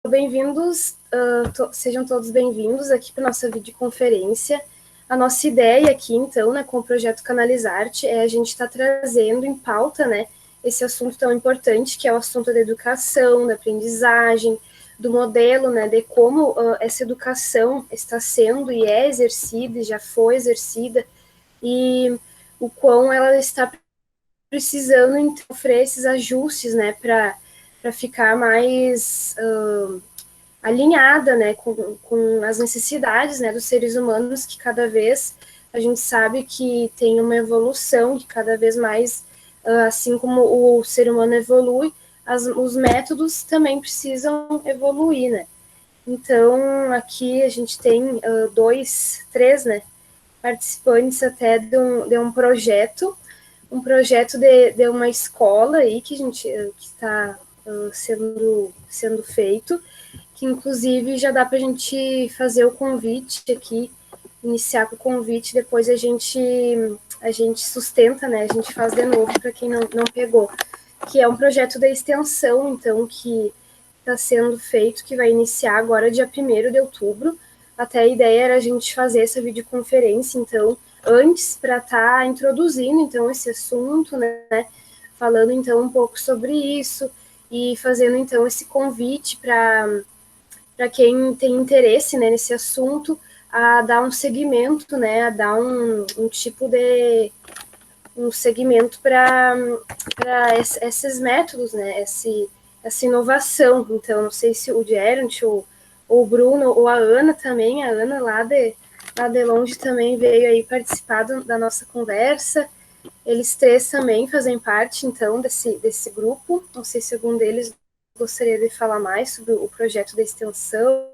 Bem-vindos, sejam todos bem-vindos aqui para a nossa videoconferência. A nossa ideia aqui, então, né, com o projeto Canalizarte, é a gente estar trazendo em pauta, né, esse assunto tão importante, que é o assunto da educação, da aprendizagem, do modelo, né, de como essa educação está sendo e é exercida, e já foi exercida, e o quão ela está precisando, então, sofrer esses ajustes, né, para ficar mais alinhada, né, com as necessidades, né, dos seres humanos, que cada vez a gente sabe que tem uma evolução, que cada vez mais, assim como o ser humano evolui, os métodos também precisam evoluir, né. Então, aqui a gente tem três, né, participantes até de um projeto de uma escola aí que a gente que está sendo feito, que inclusive já dá para a gente fazer o convite aqui, iniciar com o convite, depois a gente sustenta, né? A gente faz de novo para quem não pegou, que é um projeto da extensão, então, que está sendo feito, que vai iniciar agora dia 1º de outubro. Até a ideia era a gente fazer essa videoconferência, então, antes, para estar introduzindo, então, esse assunto, né, falando, então, um pouco sobre isso, e fazendo, então, esse convite para quem tem interesse, né, nesse assunto, a dar um segmento, né, a dar um tipo de um segmento para esses métodos, né, essa inovação. Então, não sei se o Gerant ou o Bruno ou a Ana também, a Ana lá de longe também veio aí participar da nossa conversa. Eles três também fazem parte, então, desse grupo. Não sei se algum deles gostaria de falar mais sobre o projeto da extensão.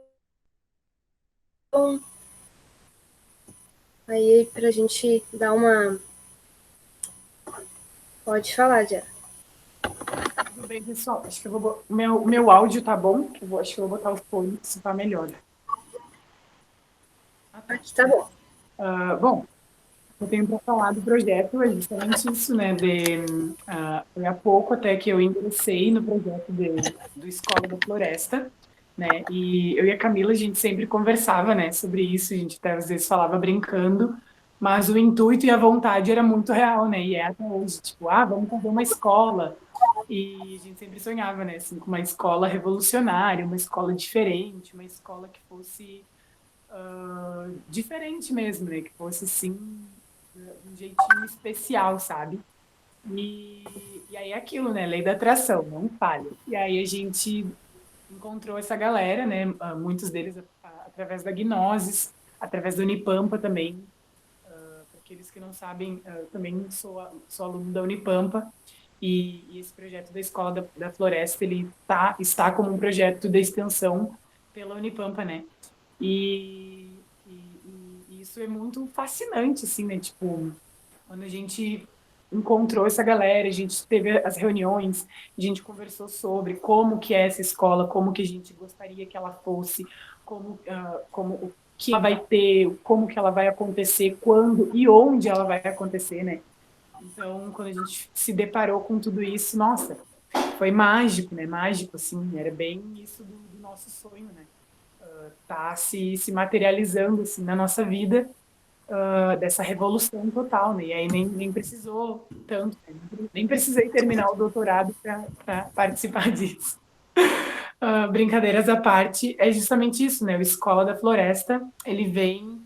Aí, para a gente dar uma. Pode falar, Jé. Tudo bem, pessoal? Acho que eu vou. O meu áudio tá bom? Acho que eu vou botar o fone, se tá melhor. Ah, tá. Aqui tá bom. Bom, eu tenho para falar do projeto, é justamente isso, né? Foi há pouco até que eu ingressei no projeto do Escola da Floresta, né? E eu e a Camila, a gente sempre conversava, né, sobre isso, a gente até às vezes falava brincando, mas o intuito e a vontade era muito real, né? E é até hoje, tipo, vamos fazer uma escola. E a gente sempre sonhava, né, assim, com uma escola revolucionária, uma escola diferente, uma escola que fosse diferente mesmo, né, que fosse, assim, de um jeitinho especial, sabe? E aí é aquilo, né, lei da atração, não falha. E aí a gente encontrou essa galera, né, muitos deles através da Gnosis, através do Unipampa também. Para aqueles que não sabem, eu também sou aluno da Unipampa, e esse projeto da Escola da Floresta, ele está como um projeto de extensão pela Unipampa, né? E isso é muito fascinante, assim, né? Tipo, quando a gente encontrou essa galera, a gente teve as reuniões, a gente conversou sobre como que é essa escola, como que a gente gostaria que ela fosse, como o que ela vai ter, como que ela vai acontecer, quando e onde ela vai acontecer, né? Então, quando a gente se deparou com tudo isso, nossa, foi mágico, né? Mágico, assim, era bem isso do nosso sonho, né? Tá se materializando, assim, na nossa vida, dessa revolução total, né? E aí nem precisou tanto, né? Nem precisei terminar o doutorado para participar disso. Brincadeiras à parte, é justamente isso, né? O Escola da Floresta, ele vem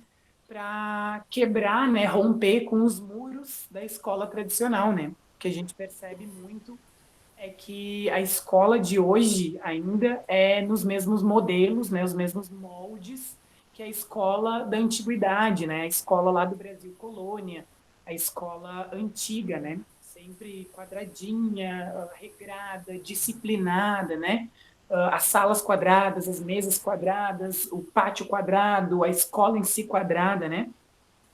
para quebrar, né? Romper com os muros da escola tradicional, né? O que a gente percebe muito é que a escola de hoje ainda é nos mesmos modelos, né, os mesmos moldes que a escola da antiguidade, né, a escola lá do Brasil colônia, a escola antiga, né, sempre quadradinha, regrada, disciplinada, né, as salas quadradas, as mesas quadradas, o pátio quadrado, a escola em si quadrada, né,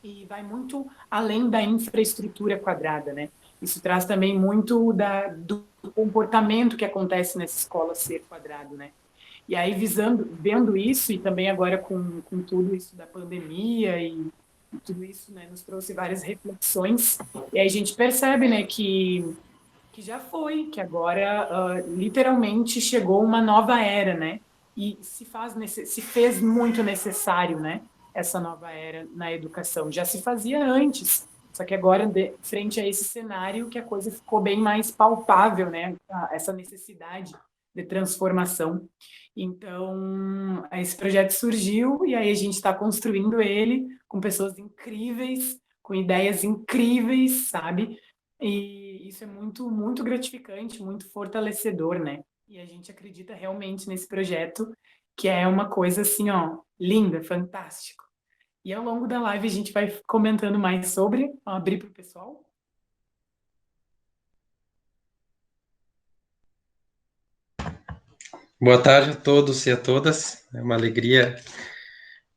e vai muito além da infraestrutura quadrada, né? Isso traz também muito do comportamento que acontece nessa escola ser quadrado, né? E aí, vendo isso, e também agora com tudo isso da pandemia e tudo isso, né, nos trouxe várias reflexões, e aí a gente percebe, né, que já foi, que agora literalmente chegou uma nova era, né? e se fez muito necessário, né, essa nova era na educação. Já se fazia antes, só que agora, frente a esse cenário, que a coisa ficou bem mais palpável, né, essa necessidade de transformação. Então, esse projeto surgiu e aí a gente está construindo ele com pessoas incríveis, com ideias incríveis, sabe? E isso é muito, muito gratificante, muito fortalecedor, né? E a gente acredita realmente nesse projeto, que é uma coisa assim, ó, linda, fantástico. E ao longo da live a gente vai comentando mais sobre, vou abrir para o pessoal. Boa tarde a todos e a todas. É uma alegria,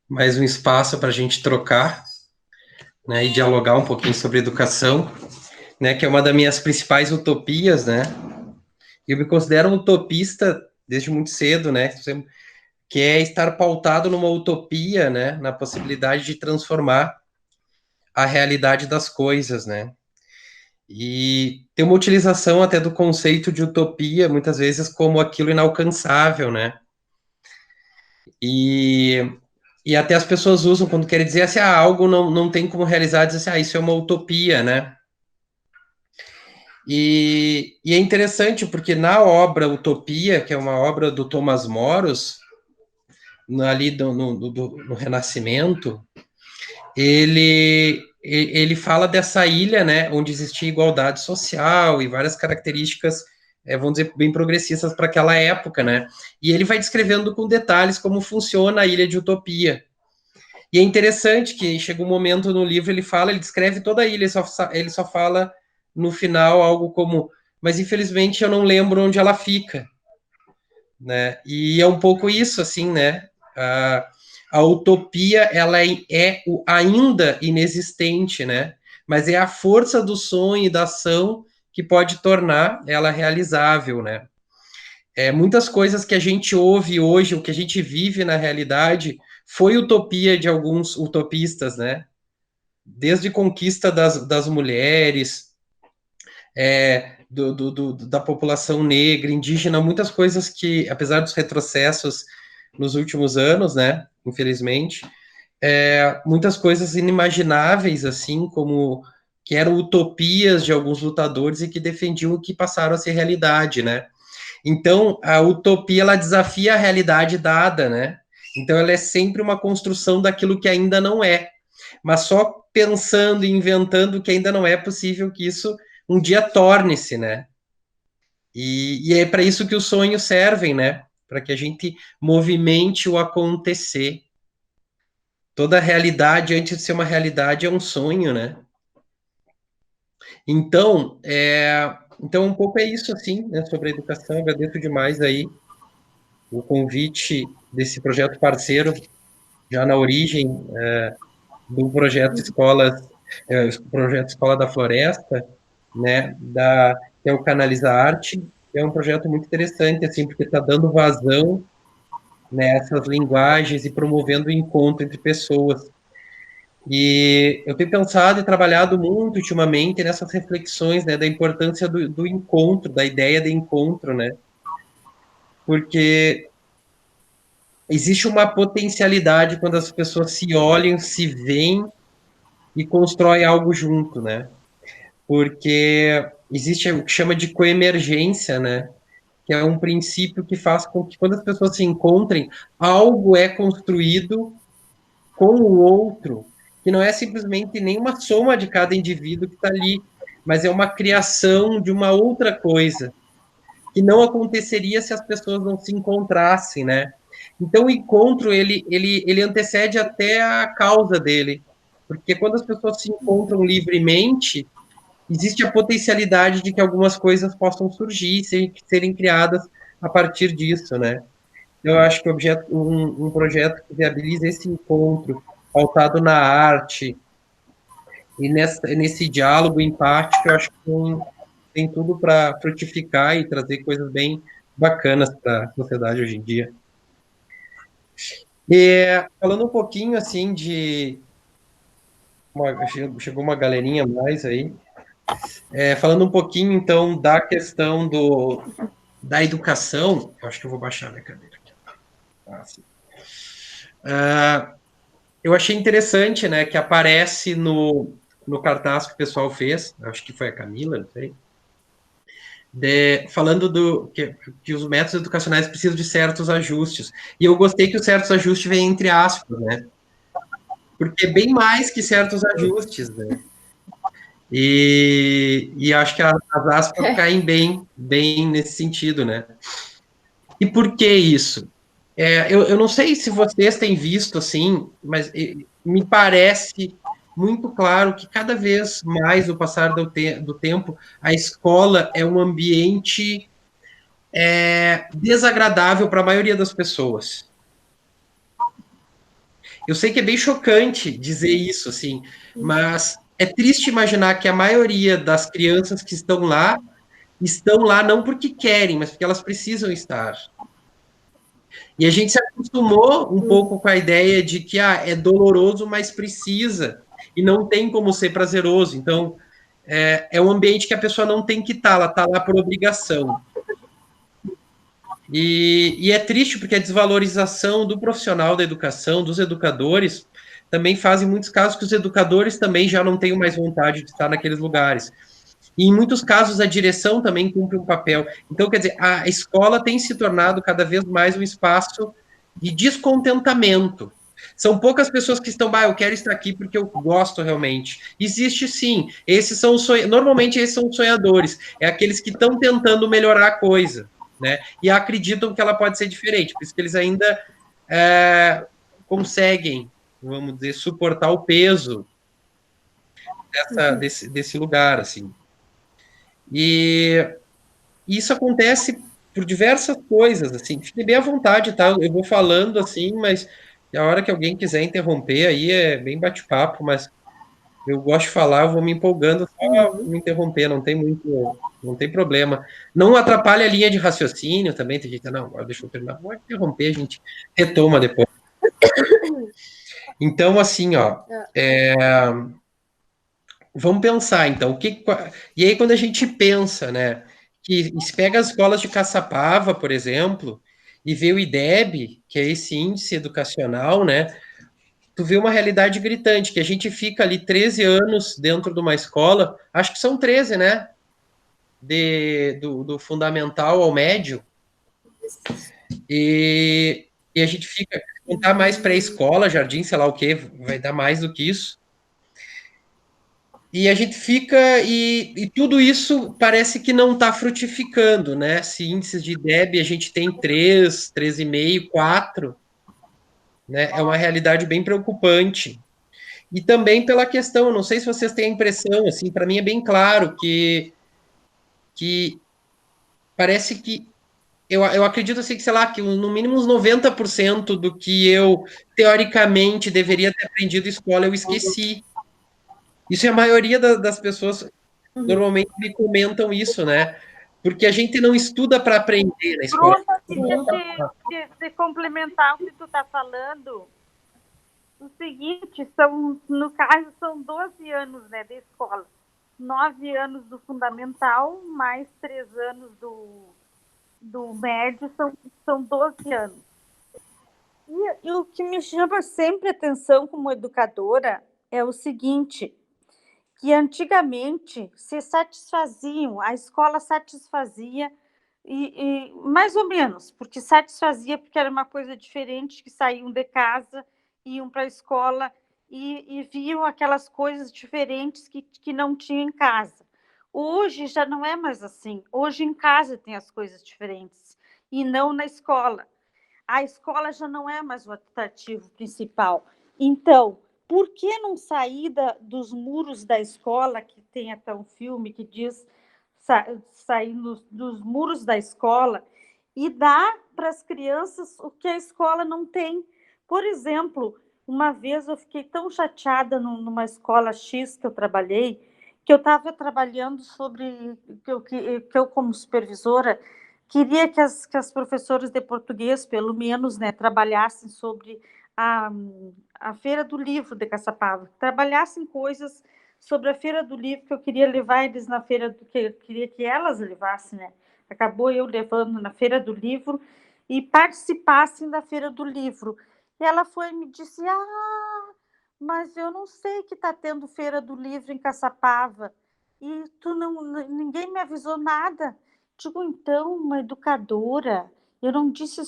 mais um espaço para a gente trocar, né, e dialogar um pouquinho sobre educação, né, que é uma das minhas principais utopias, né. Eu me considero um utopista desde muito cedo, né, que é estar pautado numa utopia, né, na possibilidade de transformar a realidade das coisas, né. E tem uma utilização até do conceito de utopia, muitas vezes, como aquilo inalcançável, né. E E até as pessoas usam quando querem dizer assim, algo não tem como realizar, dizer assim, isso é uma utopia, né? E é interessante porque na obra Utopia, que é uma obra do Thomas Moros, ali no Renascimento, ele fala dessa ilha, né, onde existia igualdade social e várias características, vamos dizer, bem progressistas para aquela época, né? E ele vai descrevendo com detalhes como funciona a ilha de Utopia. E é interessante que chega um momento no livro, ele descreve toda a ilha, ele só fala no final algo como, mas infelizmente eu não lembro onde ela fica, né? E é um pouco isso, assim, né? A utopia, ela é ainda inexistente, né? Mas é a força do sonho e da ação que pode tornar ela realizável, né? Muitas coisas que a gente ouve hoje, o que a gente vive na realidade, foi utopia de alguns utopistas, né? Desde conquista das mulheres, da população negra, indígena, muitas coisas que, apesar dos retrocessos nos últimos anos, né? Infelizmente, muitas coisas inimagináveis, assim, como que eram utopias de alguns lutadores e que defendiam o que passaram a ser realidade, né? Então, a utopia, ela desafia a realidade dada, né? Então, ela é sempre uma construção daquilo que ainda não é. Mas só pensando e inventando que ainda não é possível que isso um dia torne-se, né? E é para isso que os sonhos servem, né? Para que a gente movimente o acontecer. Toda realidade, antes de ser uma realidade, é um sonho, né? Então um pouco é isso, assim, né, sobre a educação. Eu agradeço demais aí o convite desse projeto parceiro, já na origem do projeto projeto Escola da Floresta, né, que é o Canaliza Arte, é um projeto muito interessante, assim, porque está dando vazão nessas linguagens e promovendo o encontro entre pessoas. E eu tenho pensado e trabalhado muito ultimamente nessas reflexões, né, da importância do encontro, da ideia de encontro, né, porque existe uma potencialidade quando as pessoas se olham, se veem e constroem algo junto, né? Porque existe o que chama de coemergência, né? Que é um princípio que faz com que quando as pessoas se encontrem, algo é construído com o outro, que não é simplesmente nenhuma soma de cada indivíduo que está ali, mas é uma criação de uma outra coisa, que não aconteceria se as pessoas não se encontrassem, né? Então, o encontro, ele antecede até a causa dele, porque quando as pessoas se encontram livremente, existe a potencialidade de que algumas coisas possam surgir, serem criadas a partir disso, né? Eu acho que um projeto que viabiliza esse encontro, pautado na arte, e nesse diálogo empático, eu acho que tem tudo para frutificar e trazer coisas bem bacanas para a sociedade hoje em dia. E falando um pouquinho assim chegou uma galerinha mais aí, falando um pouquinho então da questão da educação, eu acho que eu vou baixar a minha cadeira aqui. Assim. Eu achei interessante, né, que aparece no cartaz que o pessoal fez, acho que foi a Camila, não sei, falando que os métodos educacionais precisam de certos ajustes. E eu gostei que os certos ajustes vêm entre aspas, né? Porque é bem mais que certos ajustes, né? E acho que as aspas caem bem nesse sentido, né? E por que isso? Eu não sei se vocês têm visto assim, mas me parece muito claro que cada vez mais, no passar do tempo, a escola é um ambiente desagradável para a maioria das pessoas. Eu sei que é bem chocante dizer isso, assim, mas é triste imaginar que a maioria das crianças que estão lá não porque querem, mas porque elas precisam estar. E a gente se acostumou um pouco com a ideia de que é doloroso, mas precisa, e não tem como ser prazeroso. Então, é um ambiente que a pessoa não tem que estar, ela está lá por obrigação. E é triste porque a desvalorização do profissional da educação, dos educadores, também faz em muitos casos que os educadores também já não tenham mais vontade de estar naqueles lugares. E em muitos casos a direção também cumpre um papel. Então, quer dizer, a escola tem se tornado cada vez mais um espaço de descontentamento. São poucas pessoas que estão, eu quero estar aqui porque eu gosto realmente. Existe sim. Esses são normalmente esses são os sonhadores. É aqueles que estão tentando melhorar a coisa, né? E acreditam que ela pode ser diferente. Por isso que eles ainda conseguem, vamos dizer, suportar o peso desse lugar, assim. E isso acontece por diversas coisas, assim. Fique bem à vontade, tá? Eu vou falando assim, mas a hora que alguém quiser interromper, aí é bem bate-papo, mas eu gosto de falar, eu vou me empolgando, só me interromper, não tem problema. Não atrapalha a linha de raciocínio também, tem gente, não, deixa eu terminar, pode interromper, a gente retoma depois. Então, assim, ó, vamos pensar, então, e aí quando a gente pensa, né, que se pega as escolas de Caçapava, por exemplo, e vê o IDEB, que é esse índice educacional, né, tu vê uma realidade gritante, que a gente fica ali 13 anos dentro de uma escola, acho que são 13, né, do fundamental ao médio, e a gente fica, não tá mais pré-escola, jardim, sei lá o que, vai dar mais do que isso. E a gente fica, e tudo isso parece que não está frutificando, né? Se índices de IDEB a gente tem 3, 3,5, 4, né? É uma realidade bem preocupante. E também pela questão, não sei se vocês têm a impressão, assim, para mim é bem claro que parece que eu acredito assim que, sei lá, que no mínimo uns 90% do que eu teoricamente deveria ter aprendido em escola eu esqueci. Isso é a maioria das pessoas normalmente me comentam isso, né? Porque a gente não estuda para aprender na escola. Bruno, eu queria te complementar o que tu está falando. O seguinte, no caso, são 12 anos, né, de escola. 9 anos do fundamental, mais 3 anos do médio, são 12 anos. E o que me chama sempre atenção como educadora é o seguinte, que antigamente se satisfaziam, a escola satisfazia, e mais ou menos, porque satisfazia porque era uma coisa diferente, que saíam de casa, iam para a escola e viam aquelas coisas diferentes que não tinham em casa. Hoje já não é mais assim. Hoje em casa tem as coisas diferentes e não na escola. A escola já não é mais o atrativo principal. Então, por que não sair dos muros da escola, que tem até um filme que diz sair dos muros da escola e dar para as crianças o que a escola não tem? Por exemplo, uma vez eu fiquei tão chateada numa escola X que eu trabalhei, que eu estava trabalhando sobre, que eu como supervisora, queria que as professoras de português, pelo menos, né, trabalhassem sobre a Feira do Livro de Caçapava, trabalhassem coisas sobre a Feira do Livro, que eu queria levar eles na Feira do que eu queria que elas levassem, né? Acabou eu levando na Feira do Livro e participassem da Feira do Livro. E ela foi e me disse, mas eu não sei que está tendo Feira do Livro em Caçapava, e ninguém me avisou nada. Digo, então, uma educadora, eu não disse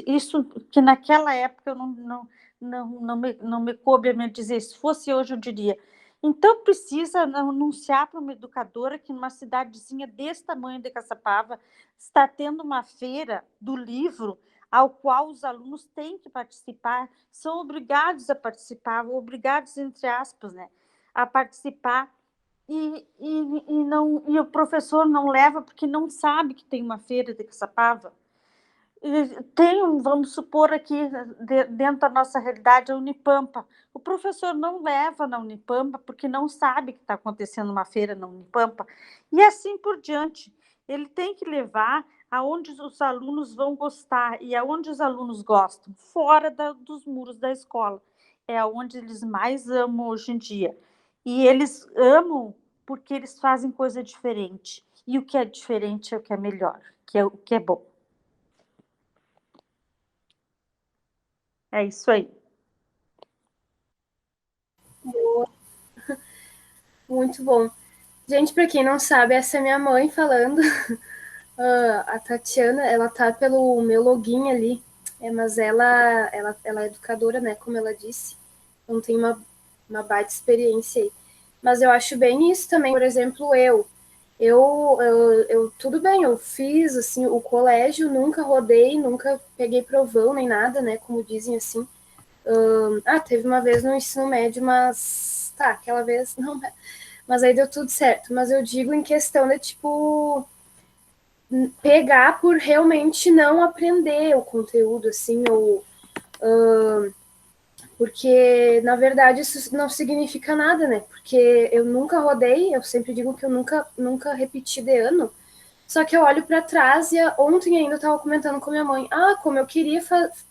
isso que naquela época eu não me coube a me dizer, se fosse hoje eu diria. Então, precisa anunciar para uma educadora que numa cidadezinha desse tamanho de Caçapava está tendo uma feira do livro ao qual os alunos têm que participar, são obrigados a participar, obrigados, entre aspas, né, a participar, e o professor não leva porque não sabe que tem uma feira de Caçapava. Vamos supor aqui, dentro da nossa realidade, a Unipampa. O professor não leva na Unipampa porque não sabe que está acontecendo uma feira na Unipampa. E assim por diante. Ele tem que levar aonde os alunos vão gostar. E aonde os alunos gostam? Fora dos muros da escola. É aonde eles mais amam hoje em dia. E eles amam porque eles fazem coisa diferente. E o que é diferente é o que é melhor, que é o que é bom. É isso aí. Muito bom. Gente, para quem não sabe, essa é minha mãe falando. A Tatiana, ela tá pelo meu login ali, mas ela é educadora, né, como ela disse. Então tem uma baita experiência aí. Mas eu acho bem isso também. Por exemplo, eu tudo bem, eu fiz assim o colégio, nunca rodei, nunca peguei provão nem nada, né, como dizem assim. Teve uma vez no ensino médio, mas tá, aquela vez não, mas aí deu tudo certo. Mas eu digo em questão de tipo pegar por realmente não aprender o conteúdo, assim, ou porque, na verdade, isso não significa nada, né? Porque eu nunca rodei, eu sempre digo que eu nunca repeti de ano, só que eu olho para trás e ontem ainda eu estava comentando com minha mãe, como eu queria,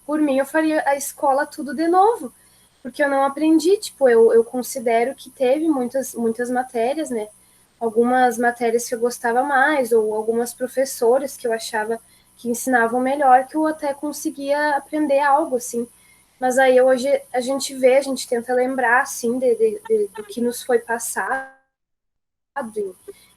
por mim, eu faria a escola tudo de novo, porque eu não aprendi, tipo, eu considero que teve muitas matérias, né? Algumas matérias que eu gostava mais, ou algumas professoras que eu achava que ensinavam melhor, que eu até conseguia aprender algo, assim. Mas aí hoje a gente tenta lembrar, assim, do que nos foi passado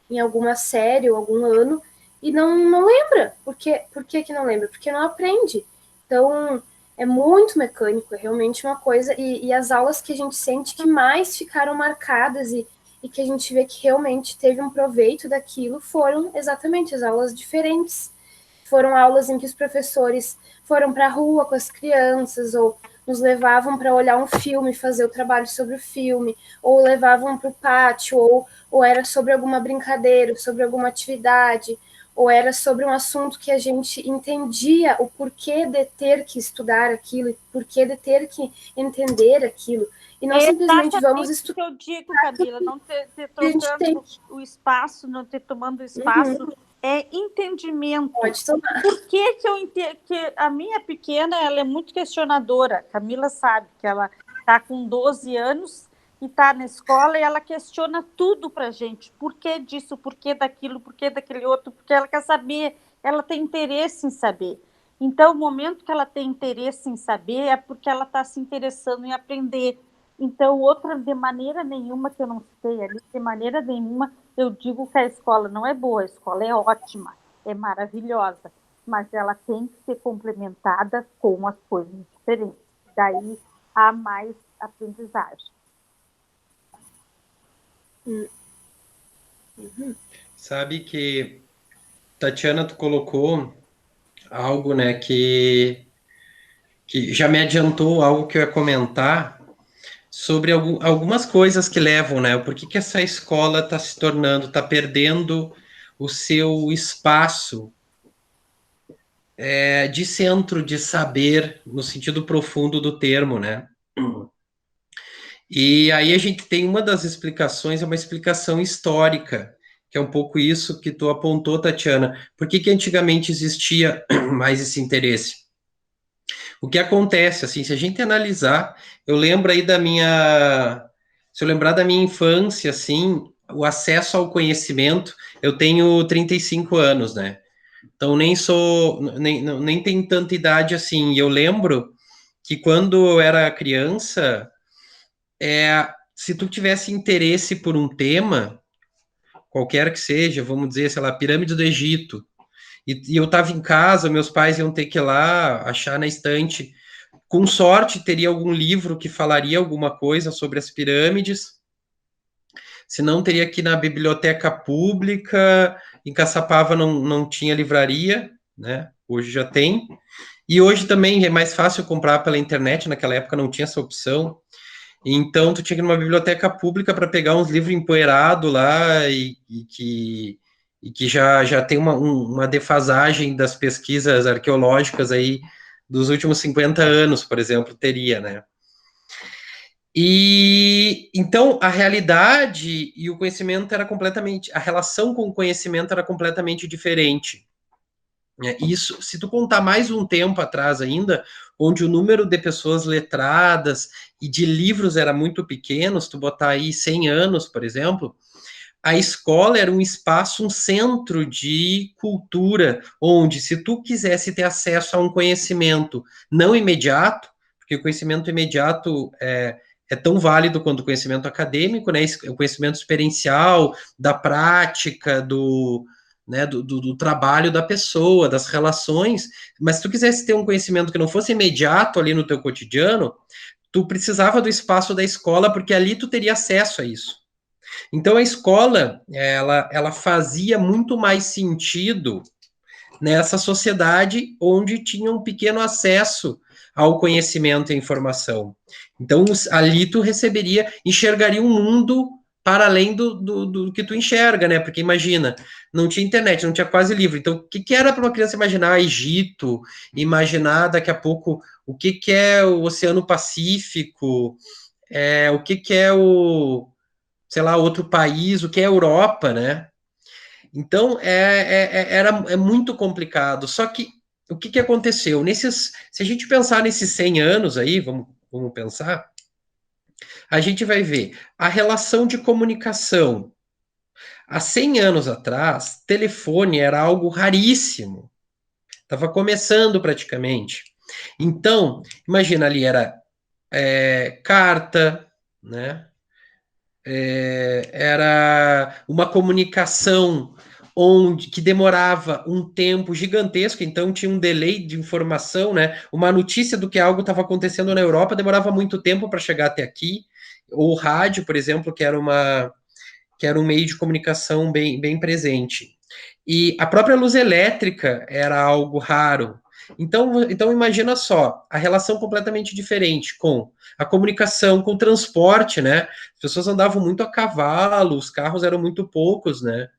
em alguma série ou algum ano, e não lembra. Por que não lembra? Porque não aprende. Então, é muito mecânico, é realmente uma coisa, e as aulas que a gente sente que mais ficaram marcadas e que a gente vê que realmente teve um proveito daquilo foram exatamente as aulas diferentes. Foram aulas em que os professores foram para a rua com as crianças, ou nos levavam para olhar um filme, fazer o trabalho sobre o filme, ou levavam para o pátio, ou era sobre alguma brincadeira, sobre alguma atividade, ou era sobre um assunto que a gente entendia o porquê de ter que estudar aquilo, e porquê de ter que entender aquilo. E não simplesmente vamos estudar. É o que eu digo, Camila, não ter trocando o espaço, não ter tomando o espaço, é entendimento. Pode tomar. Por que eu entendo? Que a minha pequena, ela é muito questionadora. A Camila sabe que ela está com 12 anos e está na escola e ela questiona tudo para a gente. Por que disso, por que daquilo, por que daquele outro? Porque ela quer saber, ela tem interesse em saber. Então, o momento que ela tem interesse em saber é porque ela está se interessando em aprender. Então, de maneira nenhuma, que eu não citei ali, de maneira nenhuma, eu digo que a escola não é boa, a escola é ótima, é maravilhosa, mas ela tem que ser complementada com as coisas diferentes. Daí há mais aprendizagem. Sabe que, Tatiana, tu colocou algo, né, que já me adiantou algo que eu ia comentar sobre algumas coisas que levam, né? Por que essa escola está se tornando, está perdendo o seu espaço de centro de saber, no sentido profundo do termo, né? E aí a gente tem uma das explicações, é uma explicação histórica, que é um pouco isso que tu apontou, Tatiana. Por que antigamente existia mais esse interesse? O que acontece, assim, se a gente analisar, eu lembro aí se eu lembrar da minha infância, assim, o acesso ao conhecimento, eu tenho 35 anos, né? Então nem tem tanta idade assim. E eu lembro que quando eu era criança, se tu tivesse interesse por um tema, qualquer que seja, vamos dizer, sei lá, Pirâmide do Egito, e eu estava em casa, meus pais iam ter que ir lá achar na estante. Com sorte, teria algum livro que falaria alguma coisa sobre as pirâmides. Se não, teria que ir na biblioteca pública. Em Caçapava não tinha livraria, né? Hoje já tem. E hoje também é mais fácil comprar pela internet. Naquela época não tinha essa opção. Então, tu tinha que ir numa biblioteca pública para pegar uns livros empoeirados lá e que já tem uma defasagem das pesquisas arqueológicas aí dos últimos 50 anos, por exemplo, teria, né? E então a realidade e o conhecimento era completamente, a relação com o conhecimento era completamente diferente. Isso, se tu contar mais um tempo atrás ainda, onde o número de pessoas letradas e de livros era muito pequeno, se tu botar aí 100 anos, por exemplo, a escola era um espaço, um centro de cultura, onde se tu quisesse ter acesso a um conhecimento não imediato, porque o conhecimento imediato é tão válido quanto o conhecimento acadêmico, né? O conhecimento experiencial, da prática, do trabalho da pessoa, das relações. Mas se tu quisesse ter um conhecimento que não fosse imediato ali no teu cotidiano, tu precisava do espaço da escola, porque ali tu teria acesso a isso. Então a escola, ela fazia muito mais sentido nessa sociedade onde tinha um pequeno acesso ao conhecimento e à informação. Então ali tu enxergaria um mundo para além do que tu enxerga, né? Porque imagina, não tinha internet, não tinha quase livro. Então, o que era para uma criança imaginar Egito, imaginar daqui a pouco o que é o Oceano Pacífico, o que é sei lá, outro país, o que é Europa, né? Então, é muito complicado. Só que, o que aconteceu? Se a gente pensar nesses 100 anos aí, vamos pensar, a gente vai ver a relação de comunicação. Há 100 anos atrás, telefone era algo raríssimo. Estava começando praticamente. Então, imagina ali, era carta, né? Era uma comunicação que demorava um tempo gigantesco, então tinha um delay de informação, né? Uma notícia do que algo estava acontecendo na Europa demorava muito tempo para chegar até aqui. Ou o rádio, por exemplo, que era um meio de comunicação bem presente. E a própria luz elétrica era algo raro. Então imagina só, a relação completamente diferente com a comunicação, com o transporte, né? As pessoas andavam muito a cavalo, os carros eram muito poucos, né?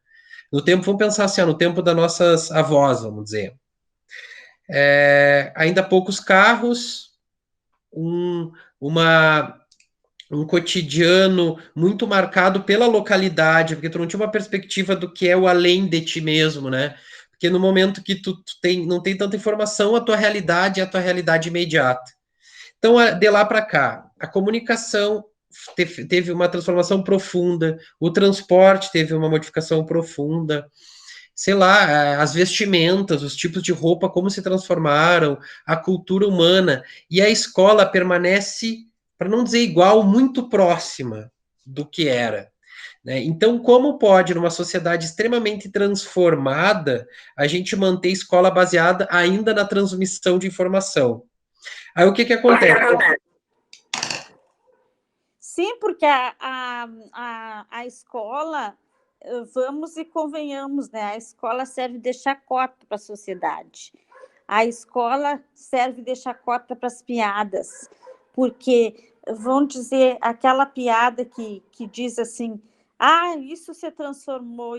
No tempo, vamos pensar assim, no tempo das nossas avós, vamos dizer. Ainda poucos carros, uma um cotidiano muito marcado pela localidade, porque tu não tinha uma perspectiva do que é o além de ti mesmo, né? Porque no momento que tu não tem tanta informação, a tua realidade é a tua realidade imediata. Então, de lá para cá, a comunicação teve uma transformação profunda, o transporte teve uma modificação profunda, sei lá, as vestimentas, os tipos de roupa, como se transformaram, a cultura humana, e a escola permanece, para não dizer igual, muito próxima do que era. Né? Então, como pode, numa sociedade extremamente transformada, a gente manter escola baseada ainda na transmissão de informação? Aí o que acontece? Sim, porque a escola, vamos e convenhamos, né? A escola serve de chacota para a sociedade. A escola serve de chacota para as piadas, porque vão dizer aquela piada que diz assim: ah, isso se transformou,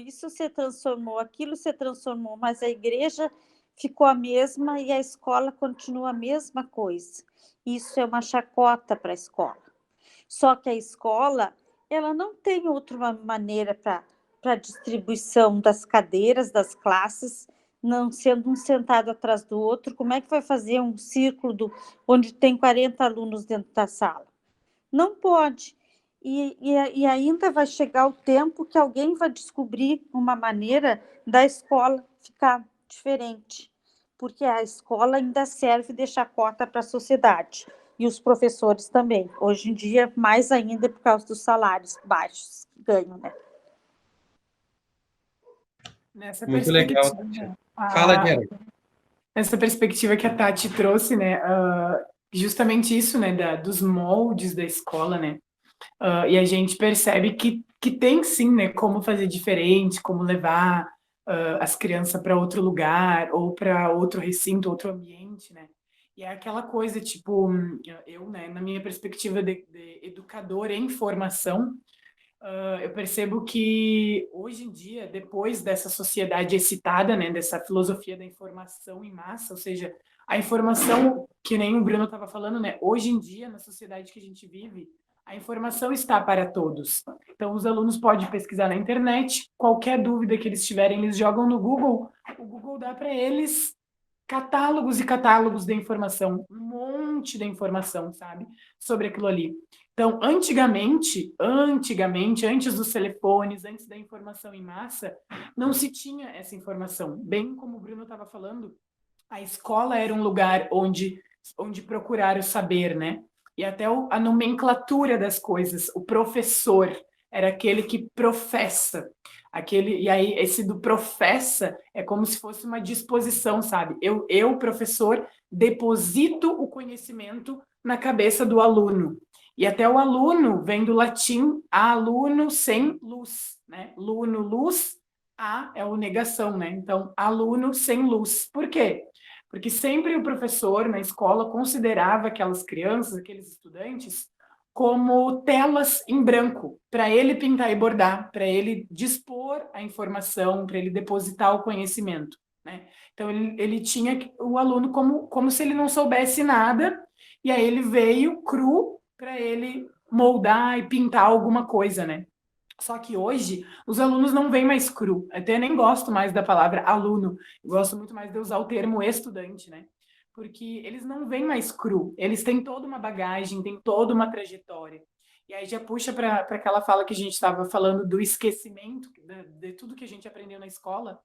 aquilo se transformou, mas a igreja ficou a mesma e a escola continua a mesma coisa. Isso é uma chacota para a escola. Só que a escola, ela não tem outra maneira para a distribuição das cadeiras, das classes, não sendo um sentado atrás do outro. Como é que vai fazer um círculo onde tem 40 alunos dentro da sala? Não pode. E ainda vai chegar o tempo que alguém vai descobrir uma maneira da escola ficar diferente, porque a escola ainda serve de chacota para a sociedade, e os professores também. Hoje em dia, mais ainda por causa dos salários baixos que ganham, né? Nessa Muito legal, Tati. perspectiva, Fala, Diana. essa perspectiva que a Tati trouxe, né, justamente isso, né, dos moldes da escola, né, e a gente percebe que tem sim, né, como fazer diferente, como levar as crianças para outro lugar ou para outro recinto, outro ambiente, né, e é aquela coisa, tipo, eu, né, na minha perspectiva de educador em formação, eu percebo que hoje em dia, depois dessa sociedade excitada, né, dessa filosofia da informação em massa, ou seja, a informação, que nem o Bruno estava falando, né, hoje em dia, na sociedade que a gente vive, a informação está para todos. Então, os alunos podem pesquisar na internet, qualquer dúvida que eles tiverem, eles jogam no Google, o Google dá para eles catálogos e catálogos de informação, um monte de informação, sabe, sobre aquilo ali. Então, antigamente, antes dos telefones, antes da informação em massa, não se tinha essa informação. Bem como o Bruno estava falando, a escola era um lugar onde procurar o saber, né? E até a nomenclatura das coisas, o professor era aquele que professa, e aí esse do professa é como se fosse uma disposição, sabe? Eu professor, deposito o conhecimento na cabeça do aluno. E até o aluno vem do latim aluno sem luz, né? Luno, luz, a é o negação, né? Então, aluno sem luz. Por quê? Porque sempre o professor na escola considerava aquelas crianças, aqueles estudantes, como telas em branco, para ele pintar e bordar, para ele dispor a informação, para ele depositar o conhecimento, né? Então, ele tinha o aluno como se ele não soubesse nada, e aí ele veio cru para ele moldar e pintar alguma coisa, né? Só que hoje os alunos não vêm mais cru. Até nem gosto mais da palavra aluno. Eu gosto muito mais de usar o termo estudante, né? Porque eles não vêm mais cru. Eles têm toda uma bagagem, têm toda uma trajetória. E aí já puxa para aquela fala que a gente estava falando do esquecimento de tudo que a gente aprendeu na escola,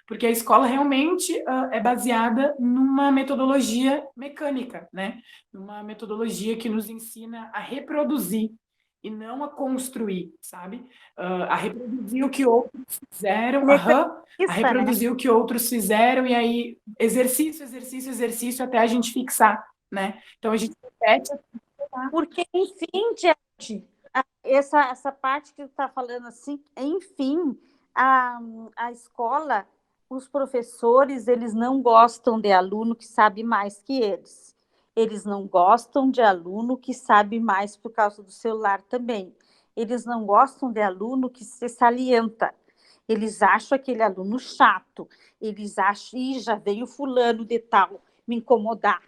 porque a escola realmente é baseada numa metodologia mecânica, né? Numa metodologia que nos ensina a reproduzir e não a construir, sabe? A reproduzir o que outros fizeram, a reproduzir o que outros fizeram, e aí exercício, exercício, exercício, até a gente fixar, né? Então a gente repete. Porque, enfim, gente, essa parte que tu está falando assim, enfim, a escola, os professores, eles não gostam de aluno que sabe mais que eles. Eles não gostam de aluno que sabe mais por causa do celular também. Eles não gostam de aluno que se salienta. Eles acham aquele aluno chato. Eles acham, já veio o fulano de tal me incomodar.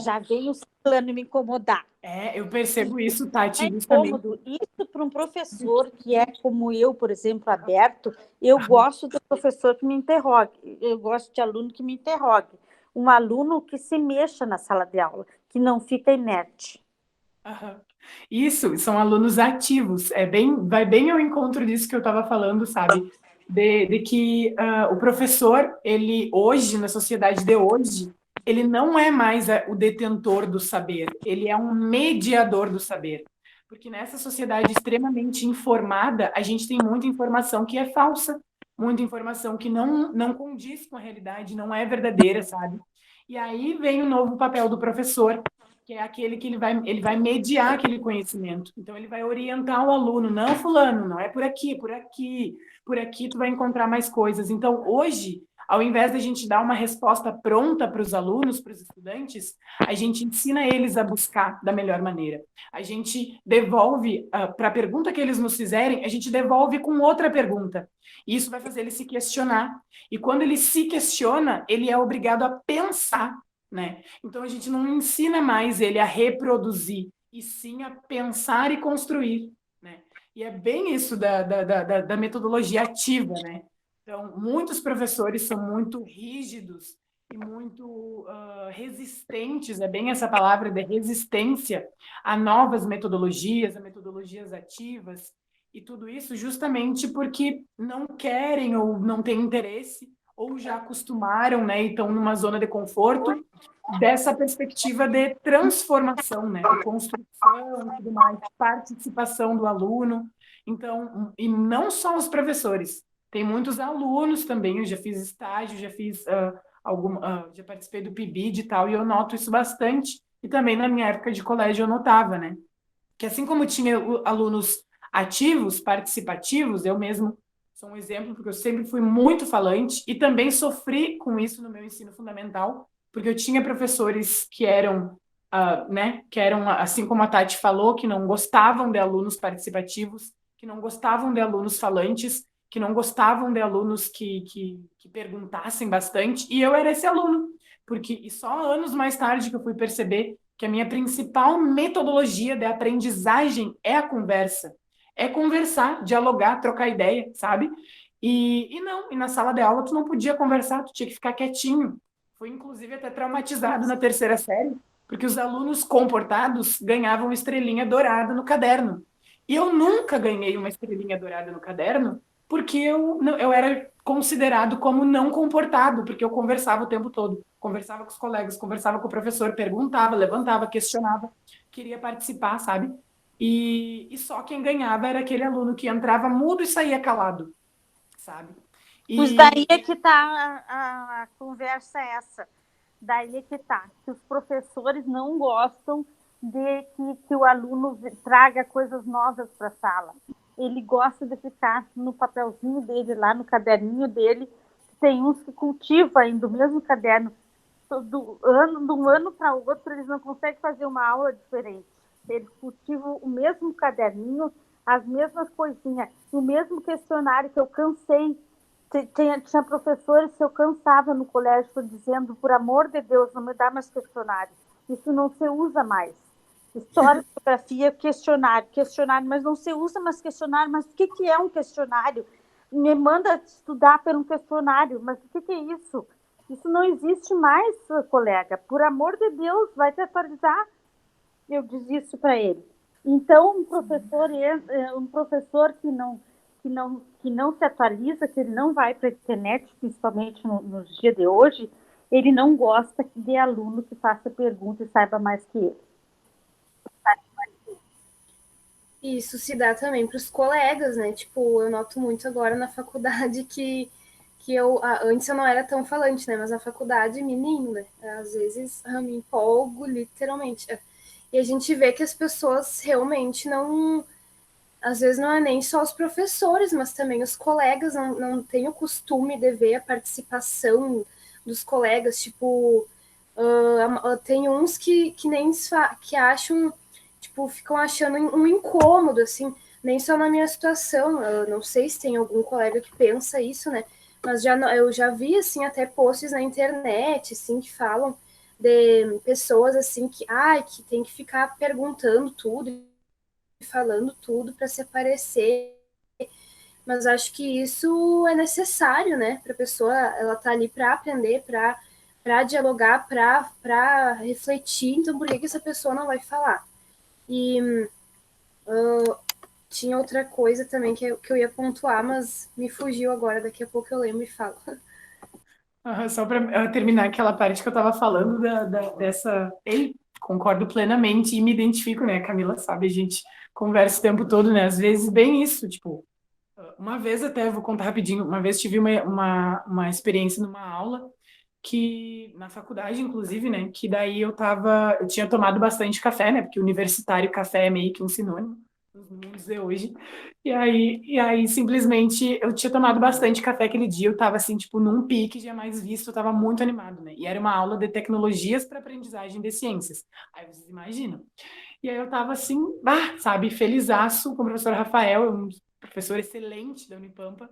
Já veio o fulano me incomodar. Eu percebo isso, Tati. É incômodo. Isso para um professor que é como eu, por exemplo, aberto, eu gosto do professor que me interrogue. Eu gosto de aluno que me interrogue. Um aluno que se mexa na sala de aula, que não fica inerte. Isso, são alunos ativos. Vai bem ao encontro disso que eu estava falando, sabe? De que o professor, ele hoje, na sociedade de hoje, ele não é mais o detentor do saber, ele é um mediador do saber. Porque nessa sociedade extremamente informada, a gente tem muita informação que é falsa, muita informação que não condiz com a realidade, não é verdadeira, sabe? E aí vem o novo papel do professor, que é aquele que ele vai mediar aquele conhecimento. Então, ele vai orientar o aluno, não, fulano, não é por aqui, por aqui tu vai encontrar mais coisas. Então, hoje, ao invés da gente dar uma resposta pronta para os alunos, para os estudantes, a gente ensina eles a buscar da melhor maneira. A gente devolve, para a pergunta que eles nos fizerem, a gente devolve com outra pergunta. E isso vai fazer ele se questionar. E quando ele se questiona, ele é obrigado a pensar, né? Então, a gente não ensina mais ele a reproduzir, e sim a pensar e construir, né? E é bem isso da metodologia ativa, né? Então, muitos professores são muito rígidos e muito resistentes, é bem essa palavra de resistência a novas metodologias, a metodologias ativas, e tudo isso justamente porque não querem ou não têm interesse ou já acostumaram, né, e estão numa zona de conforto, dessa perspectiva de transformação, né, de construção e tudo mais, participação do aluno. Então, e não só os professores, tem muitos alunos também, eu já fiz estágio, já fiz já participei do PIBID e tal, e eu noto isso bastante, e também na minha época de colégio eu notava, né, que assim como tinha alunos ativos, participativos, eu mesmo sou um exemplo, porque eu sempre fui muito falante e também sofri com isso no meu ensino fundamental, porque eu tinha professores que eram, né, que eram, assim como a Tati falou, que não gostavam de alunos participativos, que não gostavam de alunos falantes, que não gostavam de alunos que perguntassem bastante, e eu era esse aluno, porque e só anos mais tarde que eu fui perceber que a minha principal metodologia de aprendizagem é a conversa. É conversar, dialogar, trocar ideia, sabe? E na sala de aula tu não podia conversar, tu tinha que ficar quietinho. Fui, inclusive, até traumatizado na terceira série, porque os alunos comportados ganhavam estrelinha dourada no caderno. E eu nunca ganhei uma estrelinha dourada no caderno, porque eu era considerado como não comportado, porque eu conversava o tempo todo. Conversava com os colegas, conversava com o professor, perguntava, levantava, questionava, queria participar, sabe? E só quem ganhava era aquele aluno que entrava mudo e saía calado, sabe? Pois daí é que está a conversa essa. Daí é que está. Que os professores não gostam de que o aluno traga coisas novas para a sala. Ele gosta de ficar no papelzinho dele, lá no caderninho dele. Tem uns que cultivam ainda o mesmo caderno. De um ano para o outro, eles não conseguem fazer uma aula diferente. Eles cultivam o mesmo caderninho, as mesmas coisinhas, o mesmo questionário que eu cansei. Tinha professores que eu cansava no colégio dizendo, por amor de Deus, não me dá mais questionário. Isso não se usa mais. História, geografia, questionário, mas não se usa mais questionário. Mas o que é um questionário? Me manda estudar por um questionário, mas o que é isso? Isso não existe mais, colega. Por amor de Deus, vai te atualizar. Eu disse isso para ele. Então, um professor que não se atualiza, que ele não vai para a internet, principalmente nos dias de hoje, ele não gosta de aluno que faça pergunta e saiba mais que ele. Isso se dá também para os colegas, né? Tipo, eu noto muito agora na faculdade que antes eu não era tão falante, né? Mas na faculdade, menino, né? Às vezes eu me empolgo, literalmente. E a gente vê que as pessoas realmente não. Às vezes não é nem só os professores, mas também os colegas não têm o costume de ver a participação dos colegas. Tipo, tem uns que nem que acham, tipo, ficam achando um incômodo, assim, nem só na minha situação. Eu não sei se tem algum colega que pensa isso, né? Mas eu já vi, assim, até posts na internet, assim, que falam de pessoas, assim, que tem que ficar perguntando tudo e falando tudo para se aparecer. Mas acho que isso é necessário, né? Para a pessoa, ela tá ali para aprender, para dialogar, para refletir. Então, por que essa pessoa não vai falar? E tinha outra coisa também que eu ia pontuar, mas me fugiu agora. Daqui a pouco eu lembro e falo. Só para terminar aquela parte que eu estava falando dessa. Eu concordo plenamente e me identifico, né? A Camila sabe, a gente conversa o tempo todo, né? Às vezes, bem isso, tipo, uma vez até, vou contar rapidinho, uma vez tive uma experiência numa aula que, na faculdade, inclusive, né? Que daí eu tinha tomado bastante café, né? Porque universitário café é meio que um sinônimo nos mundos de hoje. E aí, simplesmente, eu tinha tomado bastante café aquele dia, eu tava, assim, tipo, num pique jamais visto, eu tava muito animado, né? E era uma aula de tecnologias para aprendizagem de ciências. Aí vocês imaginam. E aí eu tava, assim, sabe, felizaço com o professor Rafael, um professor excelente da Unipampa.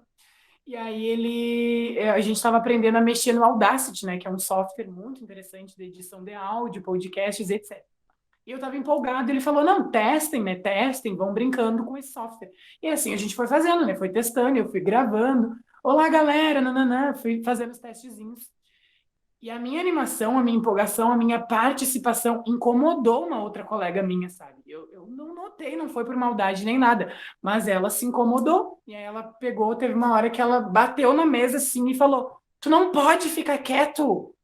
E aí a gente estava aprendendo a mexer no Audacity, né? Que é um software muito interessante de edição de áudio, podcasts, etc. E eu estava empolgado, ele falou, não, testem, né, testem, vão brincando com esse software. E assim, a gente foi fazendo, né, foi testando, eu fui gravando, olá, galera, nananã, fui fazendo os testezinhos. E a minha animação, a minha empolgação, a minha participação incomodou uma outra colega minha, sabe? Eu não notei, não foi por maldade nem nada, mas ela se incomodou. E aí ela pegou, teve uma hora que ela bateu na mesa assim e falou: tu não pode ficar quieto.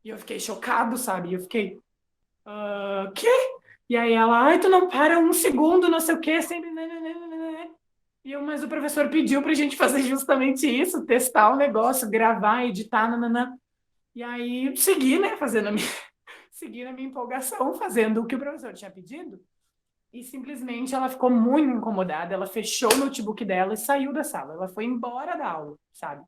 E eu fiquei chocado, sabe? E eu fiquei, quê? E aí ela, ai, tu não para um segundo, não sei o quê, sempre... E eu, mas o professor pediu pra gente fazer justamente isso, testar o negócio, gravar, editar, nananã. E aí segui, né, segui na minha empolgação, fazendo o que o professor tinha pedido. E simplesmente ela ficou muito incomodada, ela fechou o notebook dela e saiu da sala. Ela foi embora da aula, sabe?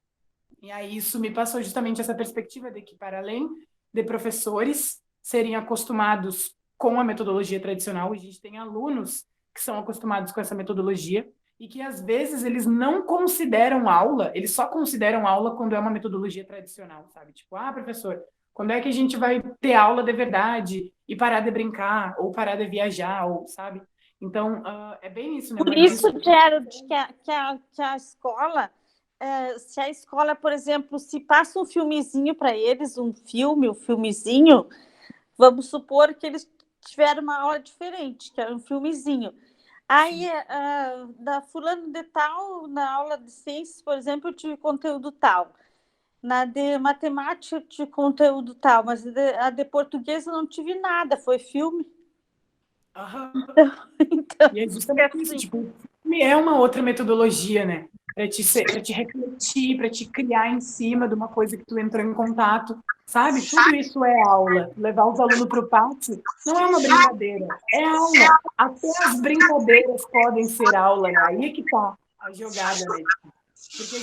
E aí isso me passou justamente essa perspectiva de que, para além de professores serem acostumados com a metodologia tradicional, a gente tem alunos que são acostumados com essa metodologia e que, às vezes, eles não consideram aula, eles só consideram aula quando é uma metodologia tradicional, sabe? Tipo, professor, quando é que a gente vai ter aula de verdade e parar de brincar, ou parar de viajar, ou, sabe? Então, é bem isso, né? Por isso, Gerald, que a escola, se a escola, por exemplo, se passa um filmezinho para eles, um filmezinho, vamos supor que eles tiveram uma aula diferente, que era um filmezinho. Aí, da fulano de tal, na aula de ciências, por exemplo, eu tive conteúdo tal. Na de matemática, eu tive conteúdo tal, mas a de português eu não tive nada, foi filme. Então, e é justamente isso, tipo, é uma outra metodologia, né? Para te refletir, para te criar em cima de uma coisa que tu entrou em contato, sabe? Tudo isso é aula. Levar os alunos para o pátio não é uma brincadeira, é aula. Até as brincadeiras podem ser aula, né? Aí é que tá a jogada, né? Porque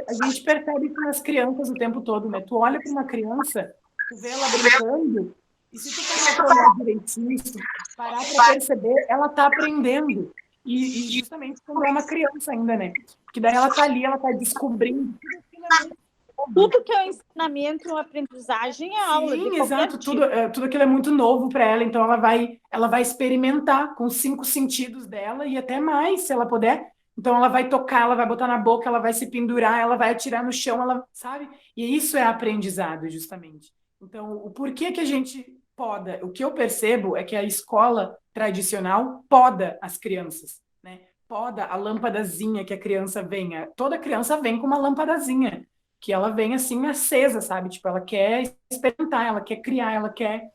a gente percebe isso nas crianças o tempo todo, né? Tu olha para uma criança, tu vê ela brincando, e se tu parar para olhar direitinho, parar para perceber, ela está aprendendo. E justamente quando é uma criança ainda, né? Porque daí ela está ali, ela está descobrindo. Tudo que é um ensinamento, uma aprendizagem é aula. Sim, exato. Tudo aquilo é muito novo para ela, então ela vai experimentar com os 5 sentidos dela e até mais, se ela puder. Então ela vai tocar, ela vai botar na boca, ela vai se pendurar, ela vai atirar no chão, ela sabe? E isso é aprendizado, justamente. Então, o porquê que a gente poda? O que eu percebo é que a escola tradicional poda as crianças, né? Poda a lâmpadazinha que a criança venha. Toda criança vem com uma lâmpadazinha, que ela vem assim acesa, sabe? Tipo, ela quer experimentar, ela quer criar, ela quer,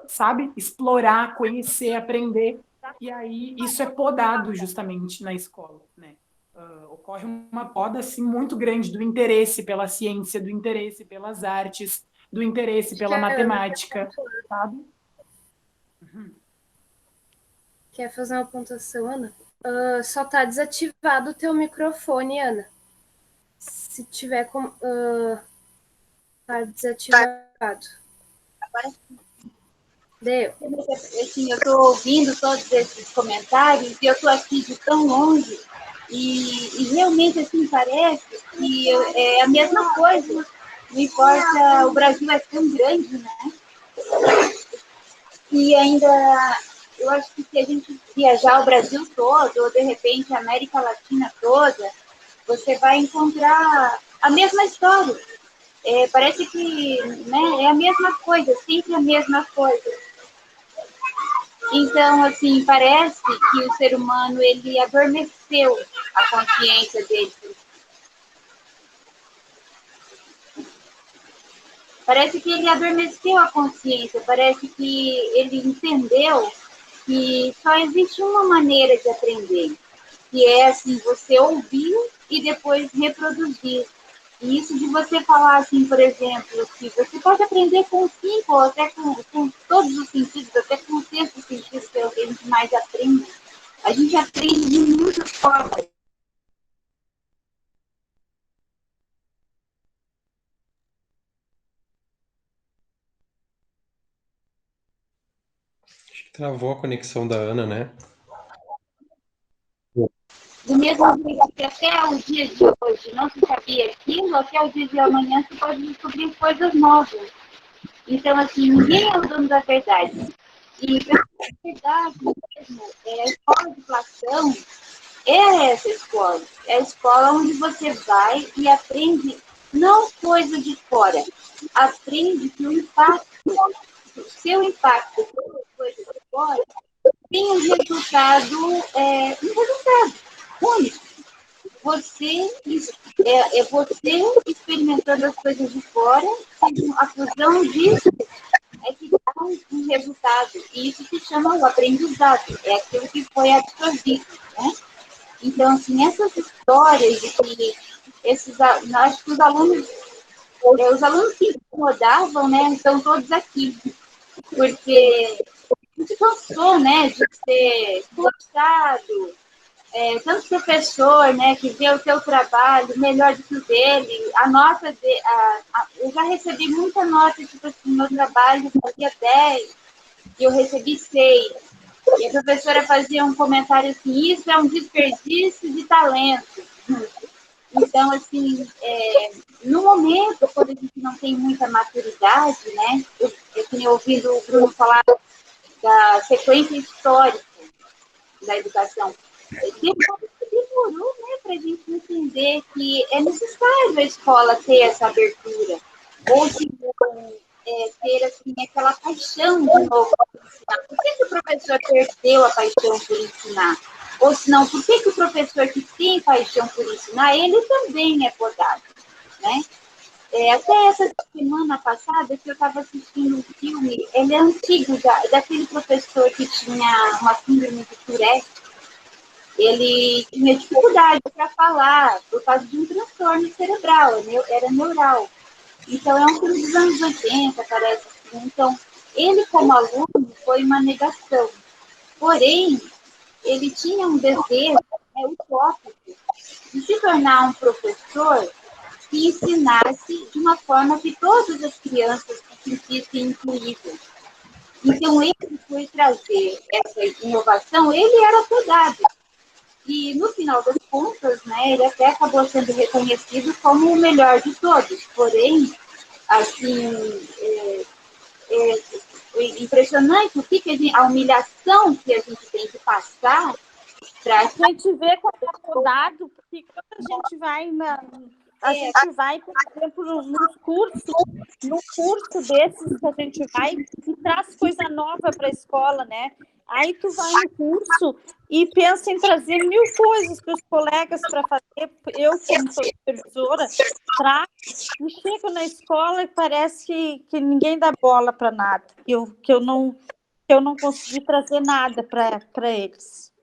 sabe? Explorar, conhecer, aprender. E aí isso é podado justamente na escola, né? Ocorre uma poda assim muito grande do interesse pela ciência, do interesse pelas artes, do interesse pela matemática, sabe? Quer fazer uma pontuação, Ana? Só tá desativado o teu microfone, Ana. Se tiver com. Tá desativado. Agora Deu. assim, eu estou ouvindo todos esses comentários e eu estou aqui de tão longe e realmente assim parece que é a mesma coisa. Não importa, o Brasil é tão grande, né? E ainda eu acho que se a gente viajar o Brasil todo, ou de repente a América Latina toda, você vai encontrar a mesma história. Parece que, né, é a mesma coisa, sempre a mesma coisa. Então, assim, parece que o ser humano, ele adormeceu a consciência dele. Parece que ele adormeceu a consciência, parece que ele entendeu que só existe uma maneira de aprender, que é, assim, você ouvir e depois reproduzir. E isso de você falar, assim, por exemplo, que você pode aprender com 5 ou até com todos os sentidos, até com o sexto sentido, que é o que a gente mais aprende. A gente aprende de muitas formas. Acho que travou a conexão da Ana, né? Do mesmo jeito que até o dia de hoje não se sabia aquilo, até o dia de amanhã se pode descobrir coisas novas. Então, assim, ninguém é o dono da verdade. E, para a verdade mesmo, a escola de Platão é essa escola. É a escola onde você vai e aprende não coisa de fora. Aprende que o impacto, o seu impacto sobre coisa de fora tem um resultado único. você você experimentando as coisas de fora, a fusão disso é que dá um resultado. E isso se chama o aprendizado, é aquilo que foi absorvido, né? Então, assim, essas histórias de que acho que os alunos que incomodavam, né, estão todos aqui, porque a gente cansou, né, de ser forçado, tanto professor, né, que vê o seu trabalho melhor do que o dele, a nota eu já recebi muita nota, tipo assim, meu trabalho fazia 10 e eu recebi 6. E a professora fazia um comentário assim, isso é um desperdício de talento. Então, assim, no momento, quando a gente não tem muita maturidade, né, eu tinha ouvido o Bruno falar da sequência histórica da educação. Demorou, né, para a gente entender que é necessário a escola ter essa abertura, ou se não, ter assim, aquela paixão de novo por ensinar. Por que o professor perdeu a paixão por ensinar? Ou se não, por que o professor que tem paixão por ensinar, ele também é podado, né? Até essa semana passada que eu estava assistindo um filme, ele é antigo já, daquele professor que tinha uma síndrome de Tourette. Ele tinha dificuldade para falar por causa de um transtorno cerebral, era neural. Então, é um filme dos anos 80, parece. Então, ele, como aluno, foi uma negação. Porém, ele tinha um desejo, utópico, de se tornar um professor que ensinasse de uma forma que todas as crianças se sentissem incluídas. Então, ele foi trazer essa inovação, ele era podado. E, no final das contas, né, ele até acabou sendo reconhecido como o melhor de todos. Porém, assim, impressionante o que a humilhação que a gente tem que passar para A gente vê como é podado, porque quando a gente vai a gente vai, por exemplo, num curso desses que a gente vai e traz coisa nova para a escola, né? Aí tu vai no curso e pensa em trazer 1000 coisas para os colegas para fazer. Eu, como sou supervisora, trago e chego na escola e parece que ninguém dá bola para nada, que eu não consegui trazer nada para eles.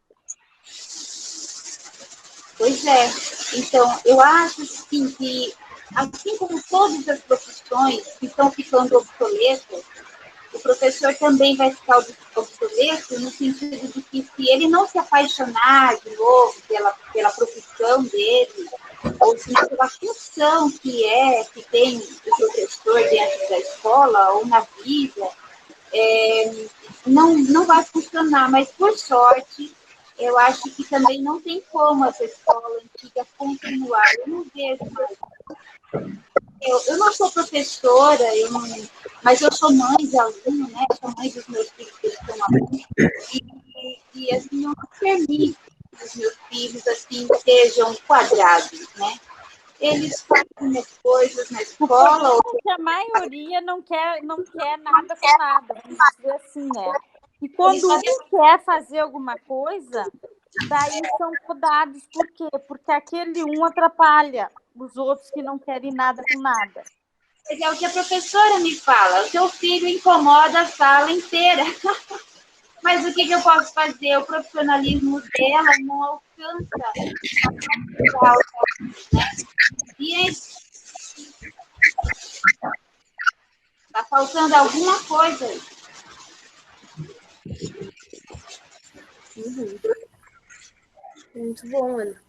Pois é. Então, eu acho sim, que, assim como todas as profissões que estão ficando obsoletas, o professor também vai ficar obsoleto no sentido de que, se ele não se apaixonar de novo pela profissão dele, ou se não pela função que tem o professor dentro da escola ou na vida, não vai funcionar. Mas, por sorte, eu acho que também não tem como essa escola antiga continuar. Eu não vejo mais. Eu não sou professora, mas eu sou mãe de aluno, né? Sou mãe dos meus filhos, que eles são alunos. E assim, eu não permito que os meus filhos assim, sejam quadrados, né? Eles fazem as coisas na escola. A maioria não quer nada com nada, vamos dizer assim, né? E quando um quer fazer alguma coisa, daí são podados. Por quê? Porque aquele um atrapalha os outros que não querem nada com nada. É o que a professora me fala, o seu filho incomoda a sala inteira. Mas o que eu posso fazer? O profissionalismo dela não alcança a alta, né? E está faltando alguma coisa aí. Uhum. Muito bom, Ana.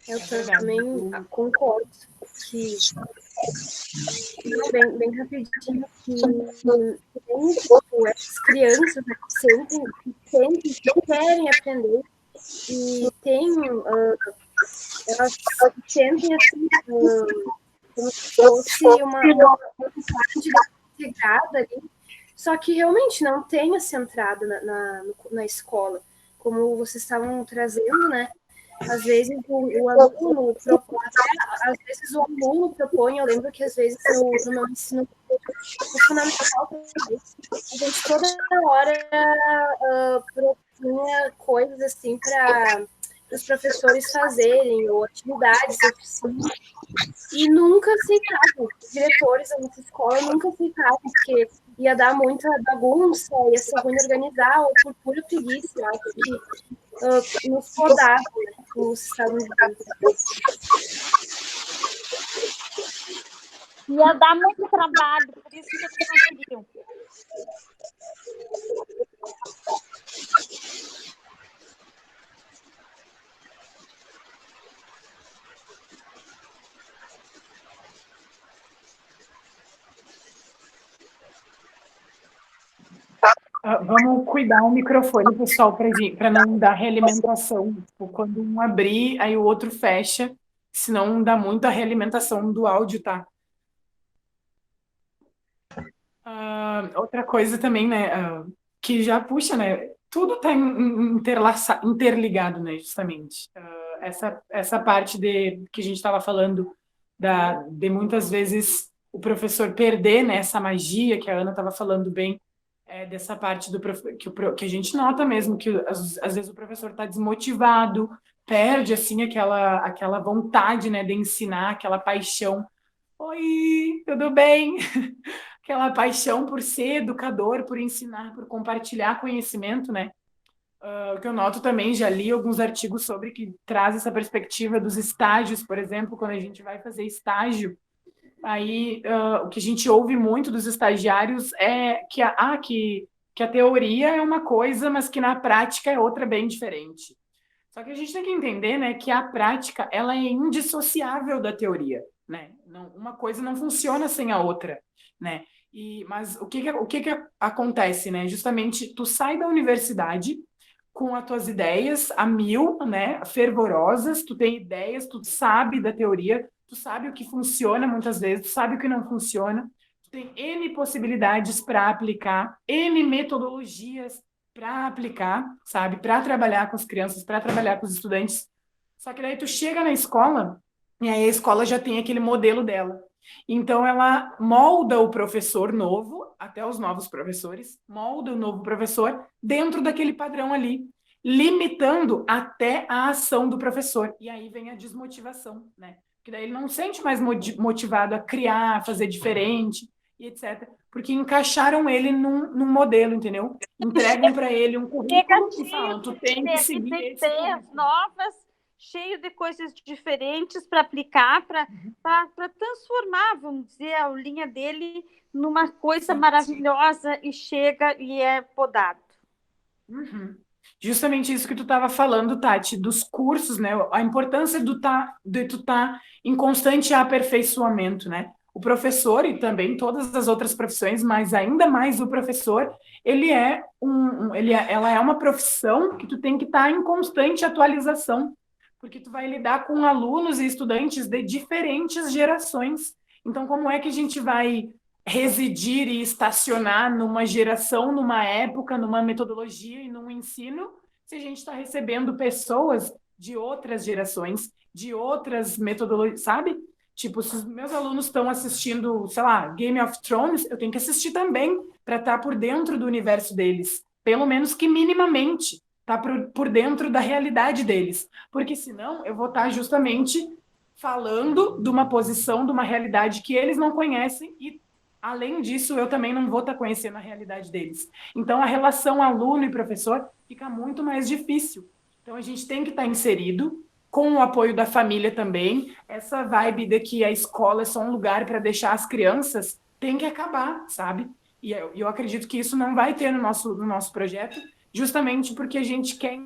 Eu também concordo que, bem rapidinho, que tem, tipo, essas crianças, né, que querem aprender e elas sentem assim, como se fosse uma parte integrada ali, só que realmente não tem essa entrada na escola, como vocês estavam trazendo, né? Às vezes o aluno propõe, às vezes o aluno propõe, eu lembro que às vezes no meu ensino fundamental, a gente toda hora propunha coisas assim para para os professores fazerem, ou atividades, oficinas, e nunca aceitavam. Os diretores da nossa escola nunca aceitavam, porque ia dar muita bagunça, ia ser ruim organizar, ou por pura preguiça, eu acho que nos podavam, né, os Estados Unidos. Ia dar muito trabalho, por isso que eles não queriam. Vamos cuidar o microfone, pessoal, para não dar realimentação. Tipo, quando um abrir, aí o outro fecha, senão dá muita realimentação do áudio, tá? Outra coisa também, né, que já puxa, né, tudo está interligado, né, justamente. Essa parte que a gente estava falando de muitas vezes o professor perder, né, essa magia que a Ana estava falando bem, dessa parte que a gente nota mesmo que às vezes o professor está desmotivado, perde assim aquela vontade, né, de ensinar, aquela paixão. Oi, tudo bem? Aquela paixão por ser educador, por ensinar, por compartilhar conhecimento, né? O que eu noto também, já li alguns artigos sobre que traz essa perspectiva dos estágios, por exemplo, quando a gente vai fazer estágio, aí o que a gente ouve muito dos estagiários é que a teoria é uma coisa, mas que na prática é outra bem diferente. Só que a gente tem que entender, né, que a prática ela é indissociável da teoria, né? Não, uma coisa não funciona sem a outra, né? Mas o que acontece, né? Justamente tu sai da universidade com as tuas ideias a mil, né, fervorosas, tu tem ideias, tu sabe da teoria, tu sabe o que funciona muitas vezes, tu sabe o que não funciona, tu tem N possibilidades para aplicar, N metodologias para aplicar, sabe, para trabalhar com as crianças, para trabalhar com os estudantes. Só que daí tu chega na escola e aí a escola já tem aquele modelo dela. Então ela molda o professor novo, até os novos professores, molda o novo professor dentro daquele padrão ali, limitando até a ação do professor. E aí vem a desmotivação, né? Porque daí ele não se sente mais motivado a criar, a fazer diferente e etc. Porque encaixaram ele num modelo, entendeu? Entregam para ele um currículo e falam, tu tem que seguir esse ideias novas, cheio de coisas diferentes para aplicar, para transformar, vamos dizer, a aulinha dele numa coisa maravilhosa e chega e é podado. Uhum. Justamente isso que tu estava falando, Tati, dos cursos, né? A importância de tu tá em constante aperfeiçoamento, né? O professor e também todas as outras profissões, mas ainda mais o professor, ela é uma profissão que tu tem que estar em constante atualização, porque tu vai lidar com alunos e estudantes de diferentes gerações. Então, como é que a gente vai residir e estacionar numa geração, numa época, numa metodologia e num ensino, se a gente está recebendo pessoas de outras gerações, de outras metodologias, sabe? Tipo, se os meus alunos estão assistindo, sei lá, Game of Thrones, eu tenho que assistir também para estar por dentro do universo deles, pelo menos que minimamente tá por dentro da realidade deles, porque senão eu vou estar justamente falando de uma posição, de uma realidade que eles não conhecem e além disso, eu também não vou estar conhecendo a realidade deles. Então, a relação aluno e professor fica muito mais difícil. Então, a gente tem que estar inserido, com o apoio da família também. Essa vibe de que a escola é só um lugar para deixar as crianças tem que acabar, sabe? E eu acredito que isso não vai ter no nosso projeto, justamente porque a gente quer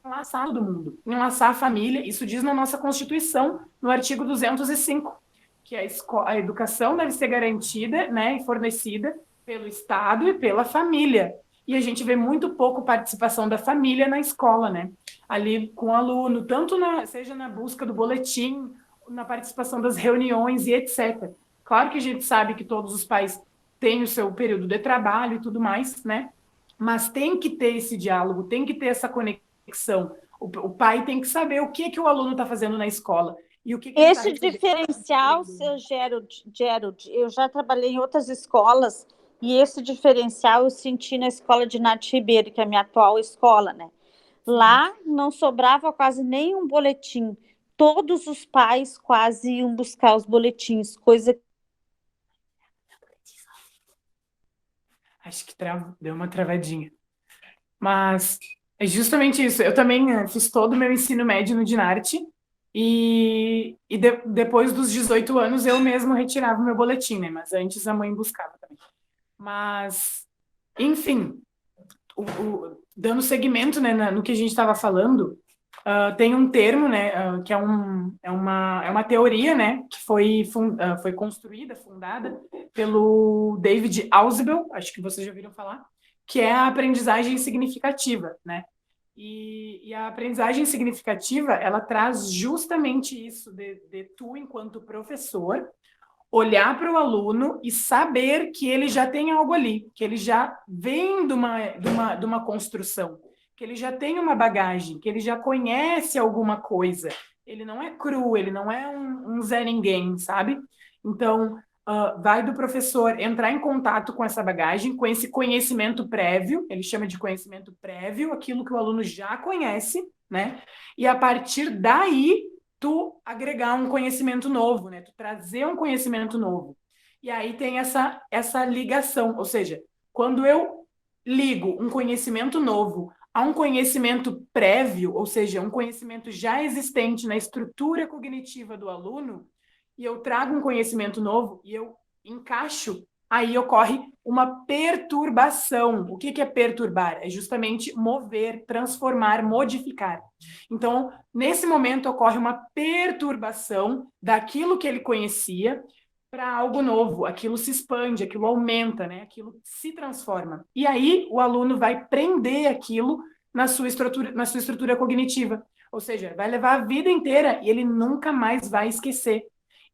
enlaçar todo mundo, enlaçar a família. Isso diz na nossa Constituição, no artigo 205. Que a educação deve ser garantida, né, e fornecida pelo Estado e pela família. E a gente vê muito pouco participação da família na escola, né? Ali com o aluno, tanto seja na busca do boletim, na participação das reuniões e etc. Claro que a gente sabe que todos os pais têm o seu período de trabalho e tudo mais, né? Mas tem que ter esse diálogo, tem que ter essa conexão. O pai tem que saber o que o aluno está fazendo na escola. E o que esse diferencial, seu Gerald, eu já trabalhei em outras escolas e esse diferencial eu senti na escola de Nath Ribeiro, que é a minha atual escola, né? Lá não sobrava quase nenhum boletim. Todos os pais quase iam buscar os boletins, coisa. Acho que deu uma travadinha. Mas é justamente isso. Eu também fiz todo o meu ensino médio no Dinarte depois dos 18 anos eu mesmo retirava o meu boletim, né? Mas antes a mãe buscava também. Mas, enfim, dando seguimento, né, no que a gente estava falando, tem um termo, né, que é uma teoria, né, que foi construída, fundada pelo David Ausubel, acho que vocês já ouviram falar, que é a aprendizagem significativa, né? E a aprendizagem significativa, ela traz justamente isso de tu, enquanto professor, olhar para o aluno e saber que ele já tem algo ali, que ele já vem de uma construção, que ele já tem uma bagagem, que ele já conhece alguma coisa. Ele não é cru, ele não é um Zé Ninguém, sabe? Então, vai do professor entrar em contato com essa bagagem, com esse conhecimento prévio, ele chama de conhecimento prévio, aquilo que o aluno já conhece, né? E a partir daí, tu agregar um conhecimento novo, né? Tu trazer um conhecimento novo. E aí tem essa ligação, ou seja, quando eu ligo um conhecimento novo a um conhecimento prévio, ou seja, um conhecimento já existente na estrutura cognitiva do aluno, e eu trago um conhecimento novo e eu encaixo, aí ocorre uma perturbação. O que é perturbar? É justamente mover, transformar, modificar. Então, nesse momento ocorre uma perturbação daquilo que ele conhecia para algo novo, aquilo se expande, aquilo aumenta, né? Aquilo se transforma. E aí o aluno vai prender aquilo na sua estrutura cognitiva. Ou seja, vai levar a vida inteira e ele nunca mais vai esquecer.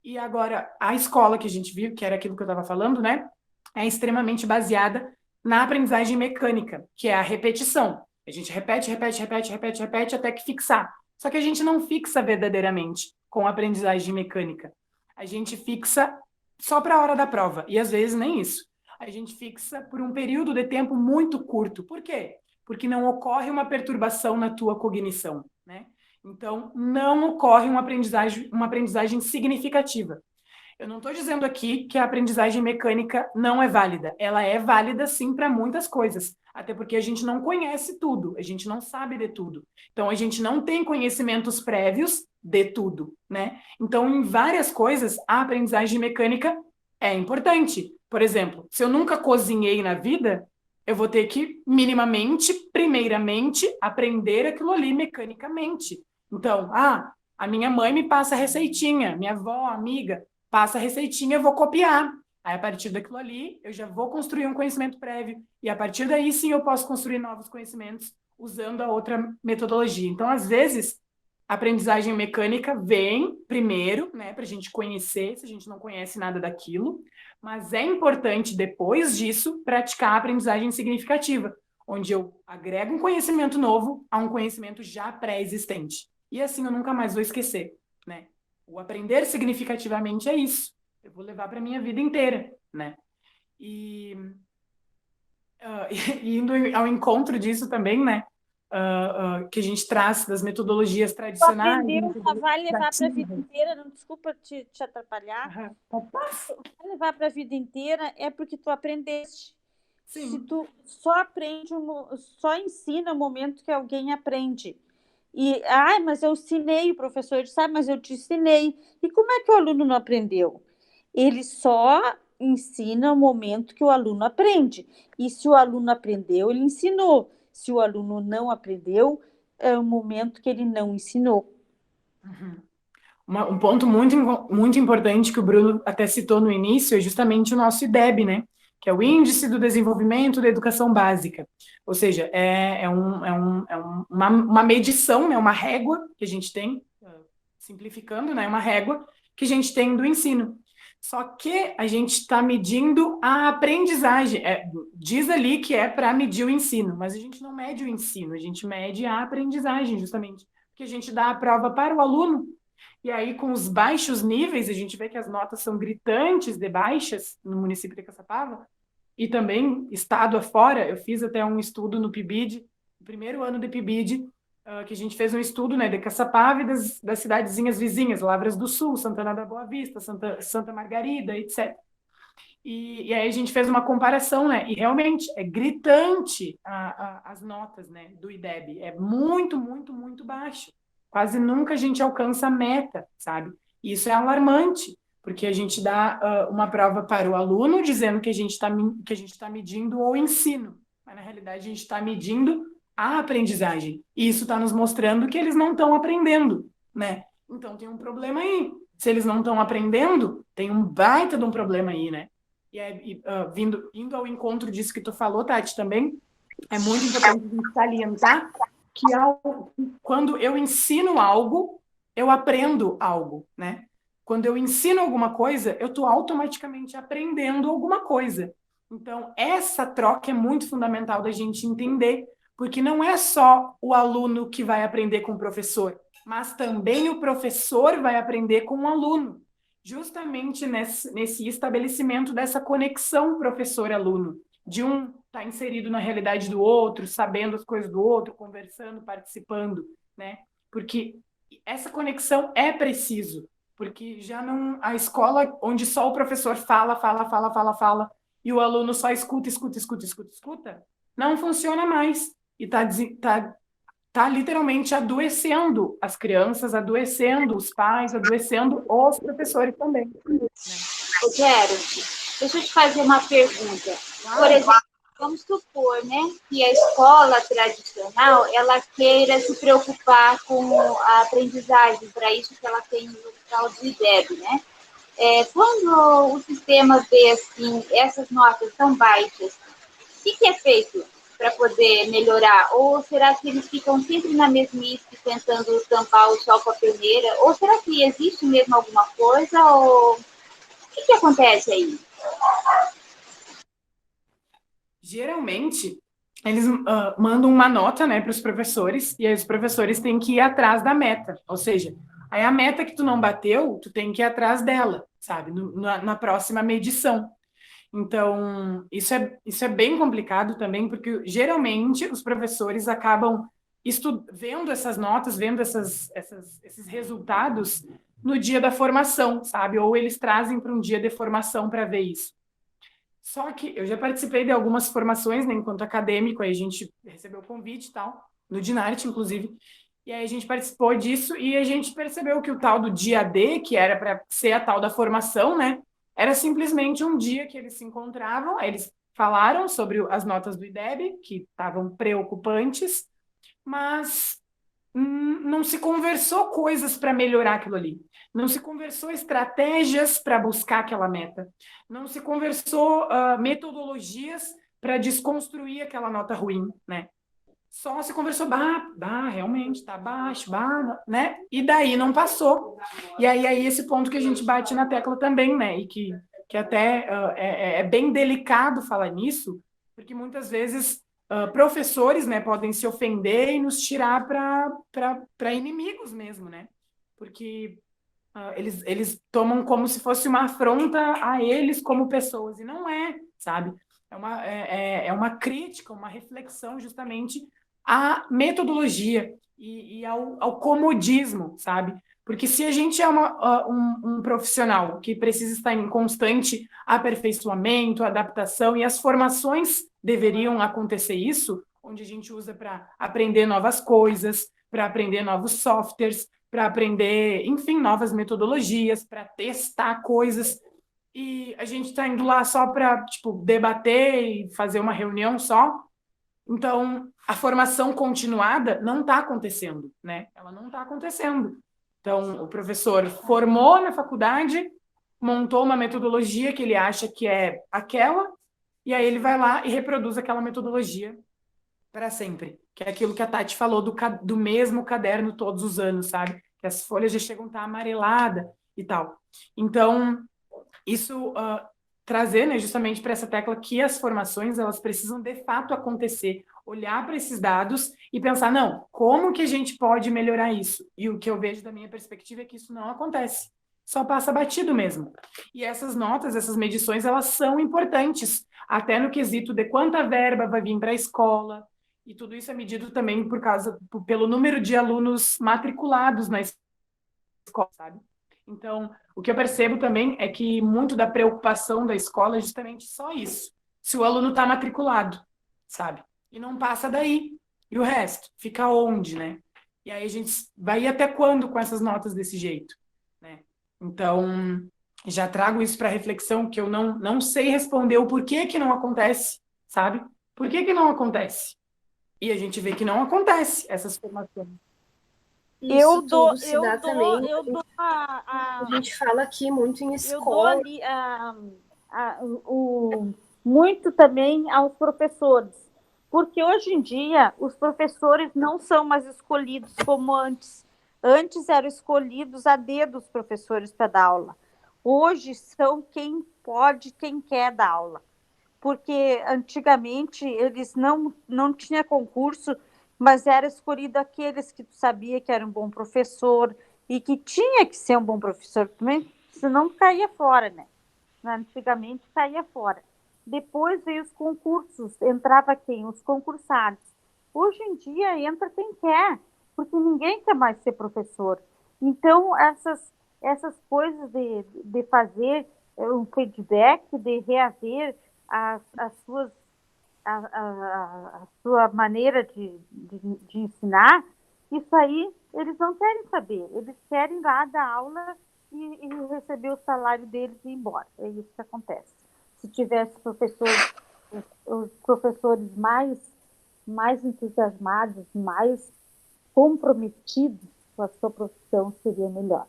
E agora, a escola que a gente viu, que era aquilo que eu estava falando, né? É extremamente baseada na aprendizagem mecânica, que é a repetição. A gente repete, repete, repete, repete, repete até que fixar. Só que a gente não fixa verdadeiramente com a aprendizagem mecânica. A gente fixa só para a hora da prova, e às vezes nem isso. A gente fixa por um período de tempo muito curto. Por quê? Porque não ocorre uma perturbação na tua cognição, né? Então, não ocorre uma aprendizagem significativa. Eu não estou dizendo aqui que a aprendizagem mecânica não é válida. Ela é válida, sim, para muitas coisas. Até porque a gente não conhece tudo, a gente não sabe de tudo. Então, a gente não tem conhecimentos prévios de tudo, né? Então, em várias coisas, a aprendizagem mecânica é importante. Por exemplo, se eu nunca cozinhei na vida, eu vou ter que, minimamente, primeiramente, aprender aquilo ali mecanicamente. Então, a minha mãe me passa a receitinha, minha avó, amiga, passa a receitinha, eu vou copiar. Aí, a partir daquilo ali, eu já vou construir um conhecimento prévio. E, a partir daí, sim, eu posso construir novos conhecimentos usando a outra metodologia. Então, às vezes, a aprendizagem mecânica vem primeiro, né, para a gente conhecer, se a gente não conhece nada daquilo. Mas é importante, depois disso, praticar a aprendizagem significativa, onde eu agrego um conhecimento novo a um conhecimento já pré-existente. E assim eu nunca mais vou esquecer, né? O aprender significativamente é isso. Eu vou levar para a minha vida inteira, né? E indo ao encontro disso também, né? Que a gente traz das metodologias Tu tradicionais. aprendeu, só vai levar para a vida inteira, não desculpa te atrapalhar. Vai levar para a vida inteira é porque tu aprendeste. Sim. Se tu só aprende, só ensina o momento que alguém aprende. E, mas eu ensinei, o professor sabe, mas eu te ensinei. E como é que o aluno não aprendeu? Ele só ensina o momento que o aluno aprende. E se o aluno aprendeu, ele ensinou. Se o aluno não aprendeu, é o momento que ele não ensinou. Um ponto muito, muito importante que o Bruno até citou no início é justamente o nosso IDEB, né? Que é o Índice do Desenvolvimento da Educação Básica. Ou seja, uma medição, né? Uma régua que a gente tem, simplificando, né? Uma régua que a gente tem do ensino. Só que a gente está medindo a aprendizagem. Diz ali que é para medir o ensino, mas a gente não mede o ensino, a gente mede a aprendizagem, justamente. Porque a gente dá a prova para o aluno. E aí, com os baixos níveis, a gente vê que as notas são gritantes de baixas no município de Caçapava, e também estado afora. Eu fiz até um estudo no PIBID, no primeiro ano do PIBID, que a gente fez um estudo, né, de Caçapava e das cidadezinhas vizinhas, Lavras do Sul, Santana da Boa Vista, Santa Margarida, etc. E aí a gente fez uma comparação, né? E realmente é gritante as notas, né, do IDEB. É muito, muito, muito baixo. Quase nunca a gente alcança a meta, sabe? E isso é alarmante, porque a gente dá uma prova para o aluno dizendo que a gente está medindo o ensino, mas na realidade a gente está medindo a aprendizagem. E isso está nos mostrando que eles não estão aprendendo, né? Então tem um problema aí. Se eles não estão aprendendo, tem um baita de um problema aí, né? Indo ao encontro disso que tu falou, Tati, também, é muito importante a gente salientar que quando eu ensino algo, eu aprendo algo, né? Quando eu ensino alguma coisa, eu estou automaticamente aprendendo alguma coisa. Então, essa troca é muito fundamental da gente entender, porque não é só o aluno que vai aprender com o professor, mas também o professor vai aprender com o aluno, justamente nesse estabelecimento dessa conexão professor-aluno, de um estar inserido na realidade do outro, sabendo as coisas do outro, conversando, participando, né? Porque essa conexão é preciso, porque já não a escola onde só o professor fala, e o aluno só escuta, não funciona mais. E tá literalmente adoecendo as crianças, adoecendo os pais, adoecendo os professores também. Né? Eu quero. Deixa eu te fazer uma pergunta. Por exemplo, vamos supor, né, que a escola tradicional, ela queira se preocupar com a aprendizagem, para isso que ela tem o tal do IDEB, né? Quando o sistema vê, assim, essas notas tão baixas, o que é feito para poder melhorar? Ou será que eles ficam sempre na mesmice, tentando tampar o sol com a peneira? Ou será que existe mesmo alguma coisa? Ou o que acontece aí? Geralmente, eles mandam uma nota, né, para os professores, e aí os professores têm que ir atrás da meta. Ou seja, aí a meta que tu não bateu, tu tem que ir atrás dela, sabe? Na próxima medição. Então, isso é bem complicado também, porque geralmente os professores acabam vendo essas notas, vendo esses resultados no dia da formação, sabe? Ou eles trazem para um dia de formação para ver isso. Só que eu já participei de algumas formações, né, enquanto acadêmico, aí a gente recebeu o convite e tal, no Dinarte, inclusive, e aí a gente participou disso e a gente percebeu que o tal do dia D, que era para ser a tal da formação, né, era simplesmente um dia que eles se encontravam, aí eles falaram sobre as notas do IDEB, que estavam preocupantes, mas não se conversou coisas para melhorar aquilo ali. Não se conversou estratégias para buscar aquela meta. Não se conversou metodologias para desconstruir aquela nota ruim, né? Só se conversou, realmente tá baixo, né? E daí não passou. E aí esse ponto que a gente bate na tecla também, né? E que até é bem delicado falar nisso, porque muitas vezes professores, né, podem se ofender e nos tirar para inimigos mesmo, né? Porque eles tomam como se fosse uma afronta a eles como pessoas, e não é, sabe? É uma crítica, uma reflexão justamente à metodologia e ao comodismo, sabe? Porque se a gente é um profissional que precisa estar em constante aperfeiçoamento, adaptação, e as formações deveriam acontecer isso, onde a gente usa para aprender novas coisas, para aprender novos softwares, para aprender, enfim, novas metodologias, para testar coisas, e a gente está indo lá só para, tipo, debater e fazer uma reunião só. Então, a formação continuada não está acontecendo, né? Ela não está acontecendo. Então, o professor formou na faculdade, montou uma metodologia que ele acha que é aquela, e aí ele vai lá e reproduz aquela metodologia para sempre. Que é aquilo que a Tati falou do mesmo caderno todos os anos, sabe? Que as folhas já chegam a estar amareladas e tal. Então, isso trazer, né, justamente para essa tecla que as formações elas precisam de fato acontecer, olhar para esses dados e pensar, não, como que a gente pode melhorar isso? E o que eu vejo da minha perspectiva é que isso não acontece, só passa batido mesmo. E essas notas, essas medições, elas são importantes, até no quesito de quanta verba vai vir para a escola, E tudo isso é medido também pelo número de alunos matriculados na escola, sabe? Então, o que eu percebo também é que muito da preocupação da escola é justamente só isso. Se o aluno está matriculado, sabe? E não passa daí. E o resto? Fica onde, né? E aí a gente vai ir até quando com essas notas desse jeito, né? Então, já trago isso para reflexão, que eu não sei responder o porquê que não acontece, sabe? Por que que não acontece? E a gente vê que não acontece essas formações. Isso tudo se dá também. eu dou A gente fala aqui muito em eu dou escola. ali muito também aos professores, porque hoje em dia os professores não são mais escolhidos como antes. Antes eram escolhidos a dedo os professores para dar aula. Hoje são quem pode, quem quer dar aula. Porque antigamente eles não tinha concurso, mas era escolhido aqueles que tu sabia que era um bom professor e que tinha que ser um bom professor também, senão caía fora, né? Antigamente caía fora. Depois veio os concursos, entrava quem? Os concursados. Hoje em dia entra quem quer, porque ninguém quer mais ser professor. Então, essas coisas de fazer um feedback, de reaver as suas, a sua maneira de ensinar, isso aí eles não querem saber. Eles querem lá dar aula e receber o salário deles e ir embora. É isso que acontece. Se tivesse os professores mais entusiasmados, mais comprometidos com a sua profissão, seria melhor.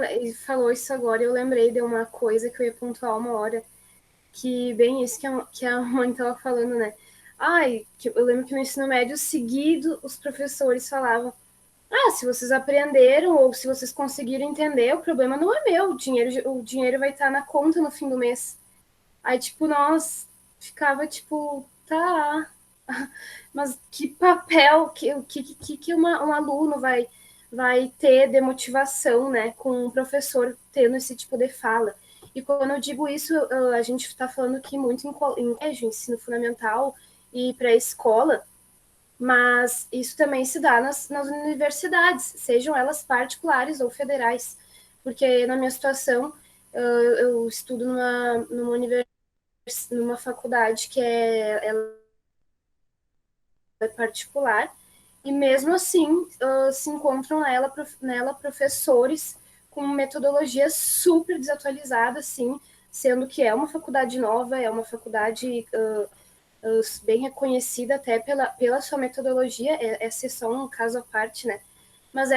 Ele falou isso agora, eu lembrei de uma coisa que eu ia pontuar uma hora, que bem isso que a mãe estava falando, né? Eu lembro que no ensino médio seguido, os professores falavam, se vocês aprenderam ou se vocês conseguiram entender, o problema não é meu, o dinheiro vai estar na conta no fim do mês. Aí, tipo, nós ficava, tipo, tá, mas que papel, que um aluno vai ter de motivação, né, com um professor tendo esse tipo de fala. E quando eu digo isso, a gente está falando aqui muito em colégio, ensino fundamental e pré-escola, mas isso também se dá nas universidades, sejam elas particulares ou federais, porque na minha situação, eu estudo numa faculdade que ela é particular, e mesmo assim se encontram nela professores com metodologias super desatualizadas, assim, sendo que é uma faculdade nova, é uma faculdade bem reconhecida até pela sua metodologia, essa é só um caso à parte, né? Mas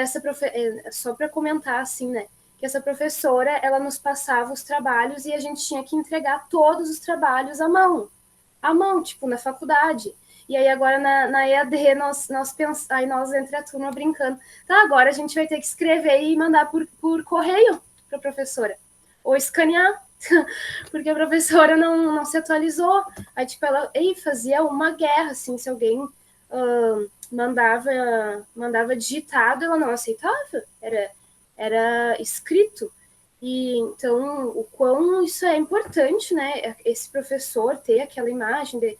só para comentar, assim, né? Que essa professora, ela nos passava os trabalhos e a gente tinha que entregar todos os trabalhos à mão, tipo, na faculdade. E aí agora na EAD aí nós entre a turma brincando, tá, agora a gente vai ter que escrever e mandar por correio para a professora, ou escanear, porque a professora não se atualizou. Aí, tipo, ela fazia uma guerra, assim, se alguém mandava digitado, ela não aceitava, era escrito. E então, o quão isso é importante, né? Esse professor ter aquela imagem de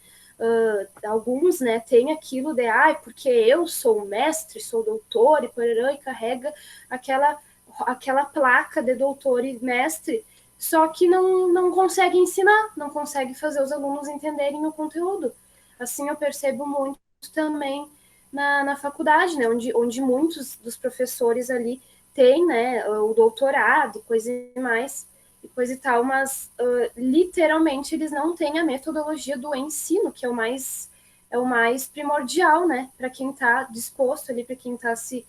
alguns, né, tem aquilo de porque eu sou mestre, sou doutor e porarã, e carrega aquela placa de doutor e mestre, só que não consegue ensinar, não consegue fazer os alunos entenderem o conteúdo. Assim eu percebo muito também na faculdade, né, onde muitos dos professores ali têm, né, o doutorado e coisa mais, e coisa e tal, mas literalmente eles não têm a metodologia do ensino, que é o mais primordial, né, para quem está disposto ali, para quem está se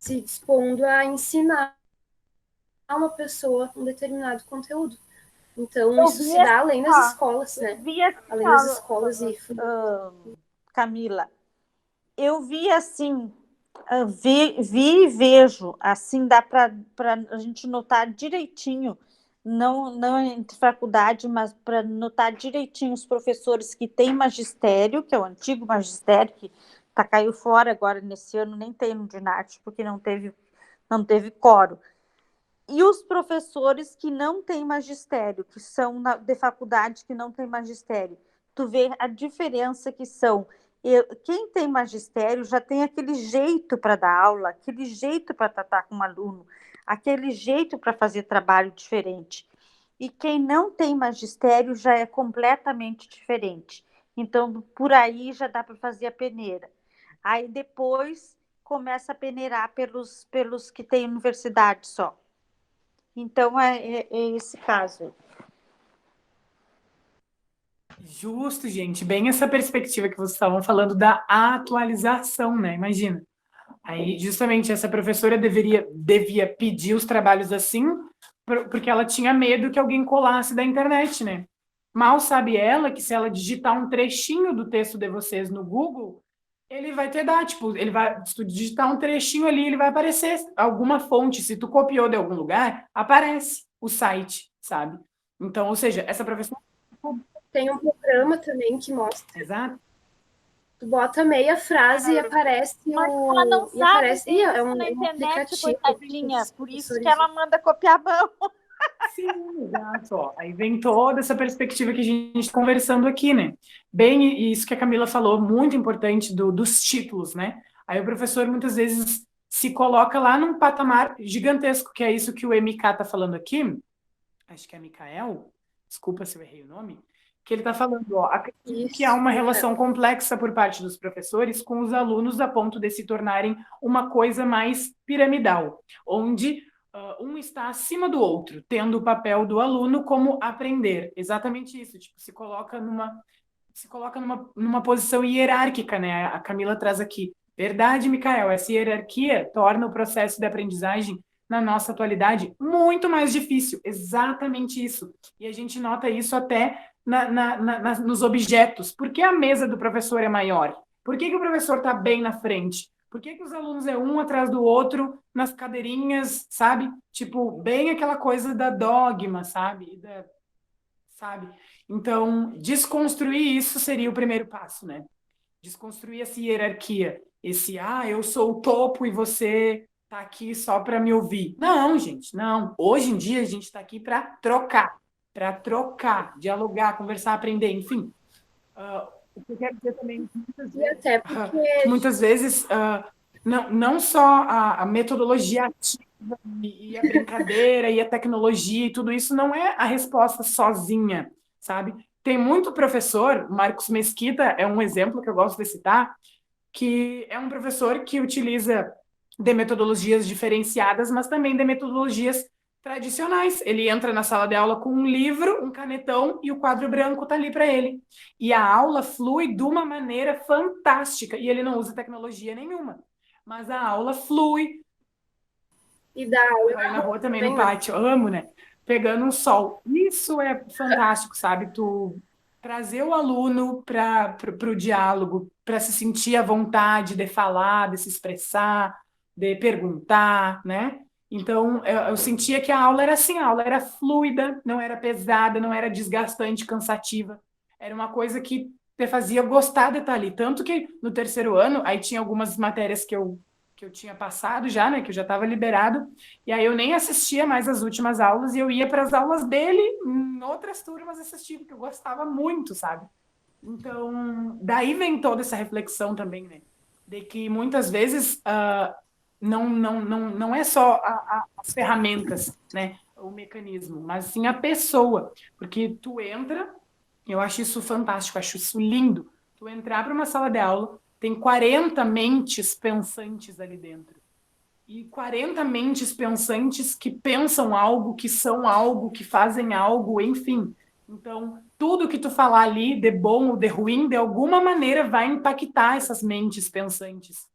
dispondo a ensinar uma pessoa um determinado conteúdo. Então, isso se dá além das escolas, né? Além das escolas e... Camila, eu vi assim, vi e vejo, assim, dá para a gente notar direitinho, não entre faculdade, mas para notar direitinho os professores que têm magistério, que é o antigo magistério, que caiu fora agora nesse ano, nem tem no Dinarte, porque não teve coro. E os professores que não têm magistério, que são de faculdade que não tem magistério, tu vê a diferença que são. Quem tem magistério já tem aquele jeito para dar aula, aquele jeito para tratar com um aluno, aquele jeito para fazer trabalho diferente. E quem não tem magistério já é completamente diferente. Então, por aí já dá para fazer a peneira. Aí depois começa a peneirar pelos que têm universidade só. Então, é esse caso. Justo, gente. Bem essa perspectiva que vocês estavam falando da atualização, né? Imagina. Aí, justamente, essa professora devia pedir os trabalhos assim, porque ela tinha medo que alguém colasse da internet, né? Mal sabe ela que se ela digitar um trechinho do texto de vocês no Google, ele vai ter dar, tipo, se tu digitar um trechinho ali, ele vai aparecer alguma fonte. Se tu copiou de algum lugar, aparece o site, sabe? Então, ou seja, essa professora... Tem um programa também que mostra. Exato. Tu bota meia frase e aparece Mas ela não e sabe aparece. ver É isso um na internet, aplicativo. coitadinha. Por isso que ela manda copiar a mão. Sim, exato. Ó. Aí vem toda essa perspectiva que a gente está conversando aqui, né? Bem, isso que a Camila falou, muito importante dos títulos, né? Aí o professor muitas vezes se coloca lá num patamar gigantesco, que é isso que o MK está falando aqui, acho que é Mikael, desculpa se eu errei o nome, que ele está falando, ó, acredito que há uma relação complexa por parte dos professores com os alunos a ponto de se tornarem uma coisa mais piramidal, onde um está acima do outro, tendo o papel do aluno como aprender. Exatamente isso, tipo, se coloca numa posição hierárquica, né? A Camila traz aqui. Verdade, Mikael, essa hierarquia torna o processo de aprendizagem na nossa atualidade muito mais difícil. Exatamente isso. E a gente nota isso até nos objetos. Por que a mesa do professor é maior? Por que o professor está bem na frente? Por que os alunos é um atrás do outro nas cadeirinhas, sabe? Tipo, bem aquela coisa da dogma, sabe? Sabe? Então, desconstruir isso seria o primeiro passo, né? Desconstruir essa hierarquia. Eu sou o topo e você tá aqui só para me ouvir. Não, gente, não. Hoje em dia a gente está aqui para trocar, dialogar, conversar, aprender, enfim. O que eu quero dizer também, muitas vezes não só a metodologia ativa e a brincadeira e a tecnologia e tudo isso não é a resposta sozinha, sabe? Tem muito professor, Marcos Mesquita é um exemplo que eu gosto de citar, que é um professor que utiliza de metodologias diferenciadas, mas também de metodologias tradicionais. Ele entra na sala de aula com um livro, um canetão e o quadro branco está ali para ele. E a aula flui de uma maneira fantástica. E ele não usa tecnologia nenhuma. Mas a aula flui. E dá aula na rua também, no pátio. Amo, né? Pegando um sol. Isso é fantástico, sabe? Tu trazer o aluno para o diálogo, para se sentir à vontade de falar, de se expressar, de perguntar, né? Então, eu sentia que a aula era assim, a aula era fluida, não era pesada, não era desgastante, cansativa. Era uma coisa que te fazia gostar de estar ali. Tanto que no terceiro ano, aí tinha algumas matérias que eu tinha passado já, né? Que eu já estava liberado. E aí eu nem assistia mais as últimas aulas e eu ia para as aulas dele em outras turmas assistir, porque eu gostava muito, sabe? Então, daí vem toda essa reflexão também, né? De que muitas vezes não é só as ferramentas, né? O mecanismo, mas sim a pessoa. Porque tu entra, eu acho isso fantástico, acho isso lindo. Tu entrar para uma sala de aula, tem 40 mentes pensantes ali dentro. E 40 mentes pensantes que pensam algo, que são algo, que fazem algo, enfim. Então, tudo que tu falar ali, de bom ou de ruim, de alguma maneira vai impactar essas mentes pensantes.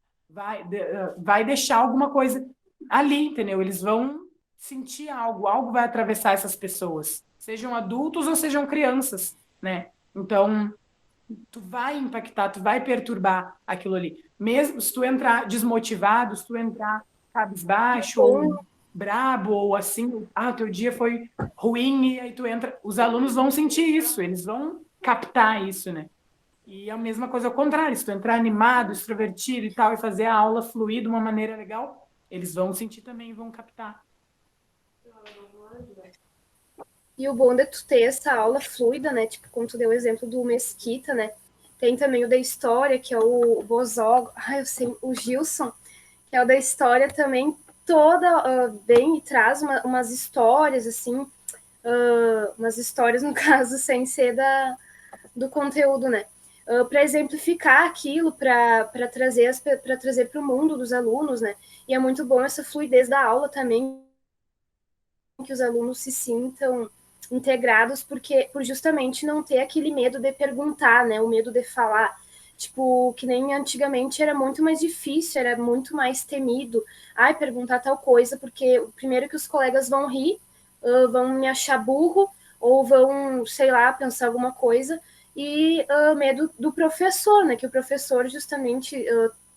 Vai deixar alguma coisa ali, entendeu? Eles vão sentir algo vai atravessar essas pessoas, sejam adultos ou sejam crianças, né? Então, tu vai impactar, tu vai perturbar aquilo ali. Mesmo se tu entrar desmotivado, se tu entrar cabisbaixo, ou brabo, ou assim, teu dia foi ruim, e aí tu entra... Os alunos vão sentir isso, eles vão captar isso, né? E a mesma coisa ao contrário, se tu entrar animado, extrovertido e tal, e fazer a aula fluir de uma maneira legal, eles vão sentir também e vão captar. E o bom de tu ter essa aula fluida, né? Tipo, como tu deu o exemplo do Mesquita, né? Tem também o da história, que é o Bozó, eu sei, o Gilson, que é o da história também, toda bem, e traz umas histórias, assim, umas histórias, no caso, sem ser do conteúdo, né? Para exemplificar aquilo, para trazer para o mundo dos alunos, né? E é muito bom essa fluidez da aula também, que os alunos se sintam integrados, porque por justamente não ter aquele medo de perguntar, né? O medo de falar. Tipo, que nem antigamente era muito mais difícil, era muito mais temido. Ai, perguntar tal coisa, porque primeiro que os colegas vão rir, vão me achar burro, ou vão, sei lá, pensar alguma coisa, e medo do professor, né? Que o professor justamente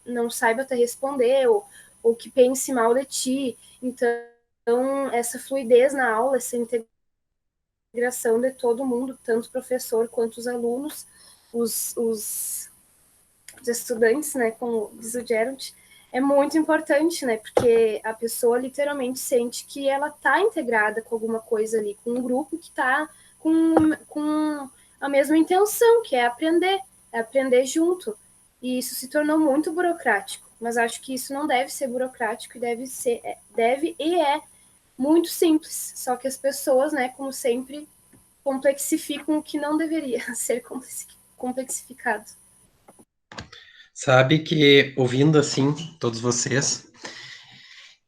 não saiba até responder, ou que pense mal de ti. Então, essa fluidez na aula, essa integração de todo mundo, tanto o professor quanto os alunos, os estudantes, né, como diz o Gerald, é muito importante, né, porque a pessoa literalmente sente que ela está integrada com alguma coisa ali, com um grupo que está com a mesma intenção, que é aprender junto. E isso se tornou muito burocrático, mas acho que isso não deve ser burocrático e deve e é muito simples, só que as pessoas, né, como sempre, complexificam o que não deveria ser complexificado. Sabe que, ouvindo assim, todos vocês,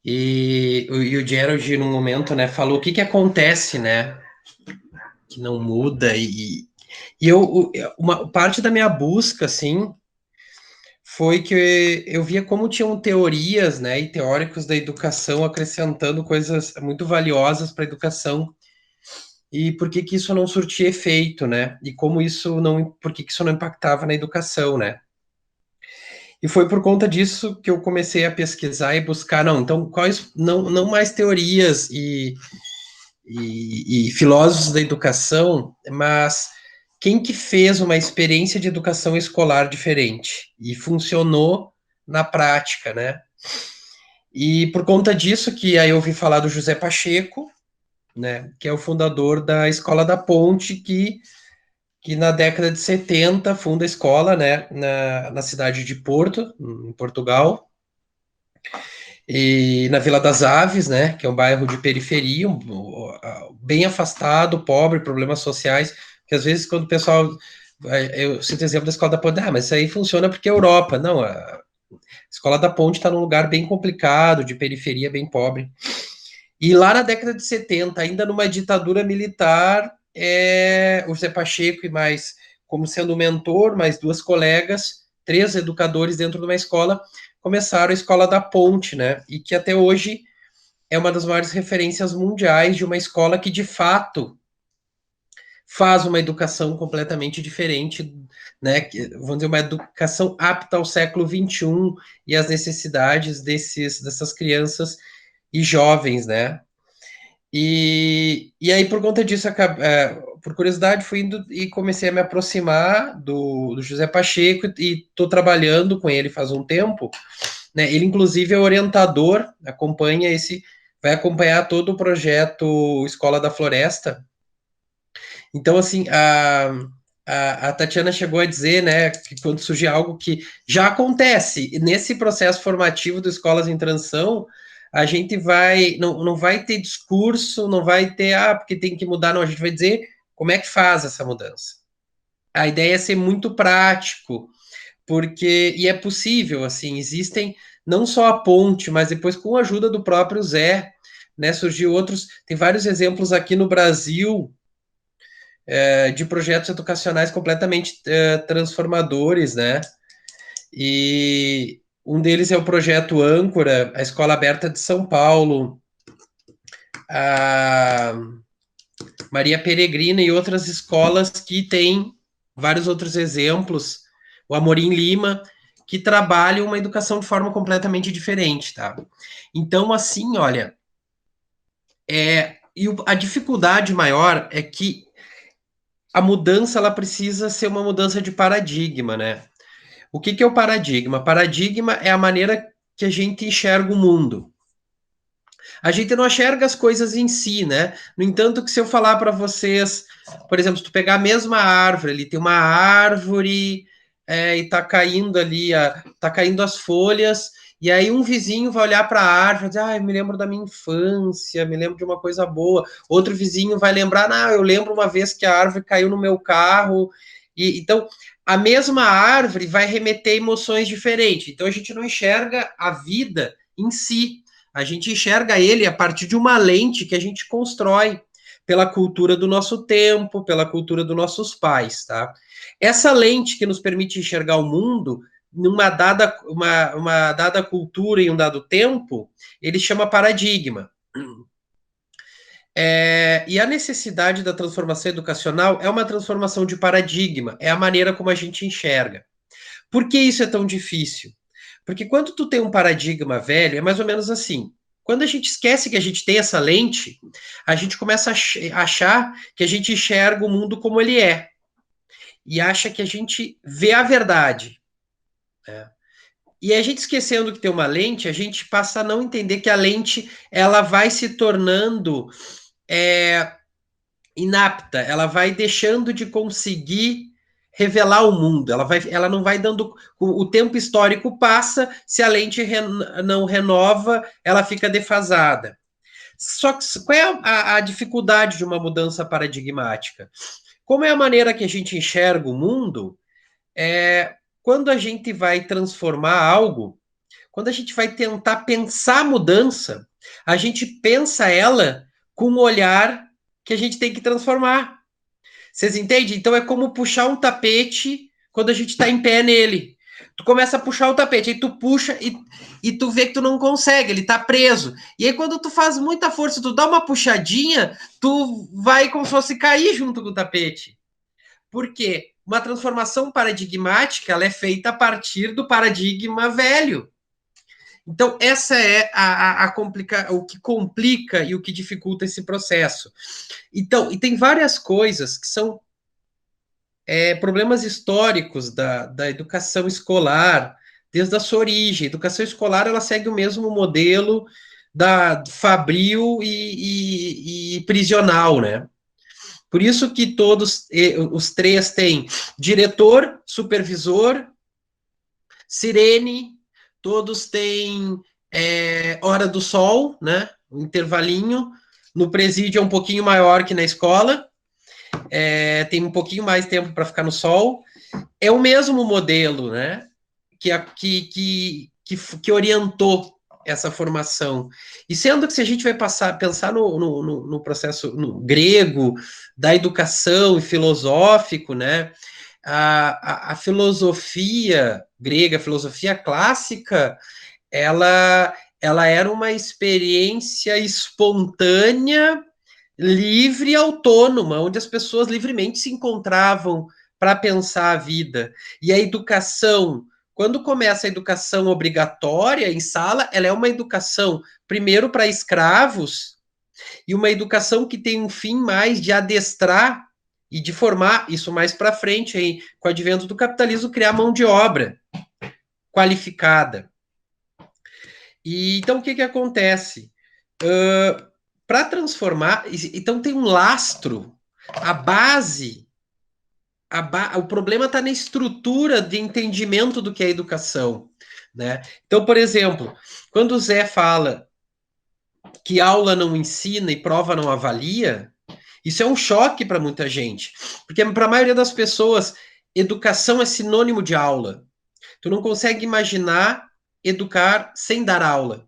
e o Gerald, num momento, né, falou o que que acontece, né, que não muda, uma parte da minha busca, assim, foi que eu via como tinham teorias, né, e teóricos da educação acrescentando coisas muito valiosas para a educação, e por que que isso não surtia efeito, né, e como isso não, por que que isso não impactava na educação, né. E foi por conta disso que eu comecei a pesquisar e buscar, não, então, quais, não mais teorias e filósofos da educação, mas quem que fez uma experiência de educação escolar diferente e funcionou na prática, né? E por conta disso que aí eu ouvi falar do José Pacheco, né, que é o fundador da Escola da Ponte, que na década de 70 funda a escola, né, na cidade de Porto, em Portugal, e na Vila das Aves, né, que é um bairro de periferia, bem afastado, pobre, problemas sociais, que às vezes quando o pessoal, eu cito o exemplo da Escola da Ponte, mas isso aí funciona porque é Europa. Não, a Escola da Ponte está num lugar bem complicado, de periferia, bem pobre. E lá na década de 70, ainda numa ditadura militar, o José Pacheco e mais, como sendo mentor, mais duas colegas, 3 educadores dentro de uma escola, começaram a Escola da Ponte, né? E que até hoje é uma das maiores referências mundiais de uma escola que, de fato, faz uma educação completamente diferente, né? Vamos dizer, uma educação apta ao século XXI e às necessidades dessas crianças e jovens, né? E aí, por conta disso, por curiosidade, fui indo e comecei a me aproximar do José Pacheco e estou trabalhando com ele faz um tempo, né? Ele, inclusive, é orientador, vai acompanhar todo o projeto Escola da Floresta. Então, assim, a Tatiana chegou a dizer, né, que quando surgir algo que já acontece nesse processo formativo do Escolas em Transição, a gente não vai ter discurso, não vai ter, porque tem que mudar, não, a gente vai dizer como é que faz essa mudança. A ideia é ser muito prático, e é possível, assim, existem não só a ponte, mas depois com a ajuda do próprio Zé, né, surgiu tem vários exemplos aqui no Brasil, de projetos educacionais completamente transformadores, né? E um deles é o projeto Âncora, a Escola Aberta de São Paulo, a Maria Peregrina e outras escolas que têm vários outros exemplos, o Amorim Lima, que trabalham uma educação de forma completamente diferente, tá? Então, assim, olha, a dificuldade maior é que a mudança ela precisa ser uma mudança de paradigma, né? O que é o paradigma? Paradigma é a maneira que a gente enxerga o mundo. a gente não enxerga as coisas em si, né? No entanto, que se eu falar para vocês, por exemplo, se tu pegar a mesma árvore, ali tem uma árvore e tá caindo ali, tá caindo as folhas, e aí um vizinho vai olhar para a árvore e dizer, ah, eu me lembro da minha infância, me lembro de uma coisa boa. Outro vizinho vai lembrar, não, eu lembro uma vez que a árvore caiu no meu carro. E então, a mesma árvore vai remeter emoções diferentes. Então, a gente não enxerga a vida em si. A gente enxerga ele a partir de uma lente que a gente constrói pela cultura do nosso tempo, pela cultura dos nossos pais, tá? Essa lente que nos permite enxergar o mundo numa uma dada cultura em um dado tempo, ele chama paradigma. E a necessidade da transformação educacional é uma transformação de paradigma, é a maneira como a gente enxerga. Por que isso é tão difícil? Porque quando tu tem um paradigma velho, é mais ou menos assim. Quando a gente esquece que a gente tem essa lente, a gente começa a achar que a gente enxerga o mundo como ele é. E acha que a gente vê a verdade. Né? E a gente esquecendo que tem uma lente, a gente passa a não entender que a lente ela vai se tornando inapta, ela vai deixando de conseguir revelar o mundo, ela não vai dando, o tempo histórico passa, se a lente não renova, ela fica defasada. Só que qual é a dificuldade de uma mudança paradigmática? Como é a maneira que a gente enxerga o mundo, quando a gente vai transformar algo, quando a gente vai tentar pensar a mudança, a gente pensa ela com um olhar que a gente tem que transformar. Vocês entendem? Então é como puxar um tapete quando a gente está em pé nele. Tu começa a puxar o tapete, aí tu puxa e tu vê que tu não consegue, ele tá preso. E aí quando tu faz muita força, tu dá uma puxadinha, tu vai como se fosse cair junto com o tapete. Por quê? Uma transformação paradigmática, ela é feita a partir do paradigma velho. Então, essa é o que complica e o que dificulta esse processo. Então, e tem várias coisas que são problemas históricos da educação escolar, desde a sua origem. A educação escolar, ela segue o mesmo modelo da fabril e prisional, né? Por isso que todos os três têm diretor, supervisor, sirene, todos têm hora do sol, né? Um intervalinho. No presídio é um pouquinho maior que na escola. Tem um pouquinho mais tempo para ficar no sol. É o mesmo modelo, né? Que orientou essa formação. E sendo que se a gente vai pensar no processo no grego da educação e filosófico, né? A filosofia grega, a filosofia clássica, ela era uma experiência espontânea, livre e autônoma, onde as pessoas livremente se encontravam para pensar a vida. E a educação, quando começa a educação obrigatória em sala, ela é uma educação, primeiro, para escravos, e uma educação que tem um fim mais de adestrar e de formar, isso mais para frente, aí, com o advento do capitalismo, criar mão de obra qualificada. E então, o que acontece? Para transformar, então tem um lastro, a base, o problema está na estrutura de entendimento do que é educação, né? Então, por exemplo, quando o Zé fala que aula não ensina e prova não avalia, isso é um choque para muita gente, porque para a maioria das pessoas, educação é sinônimo de aula. Tu não consegue imaginar educar sem dar aula.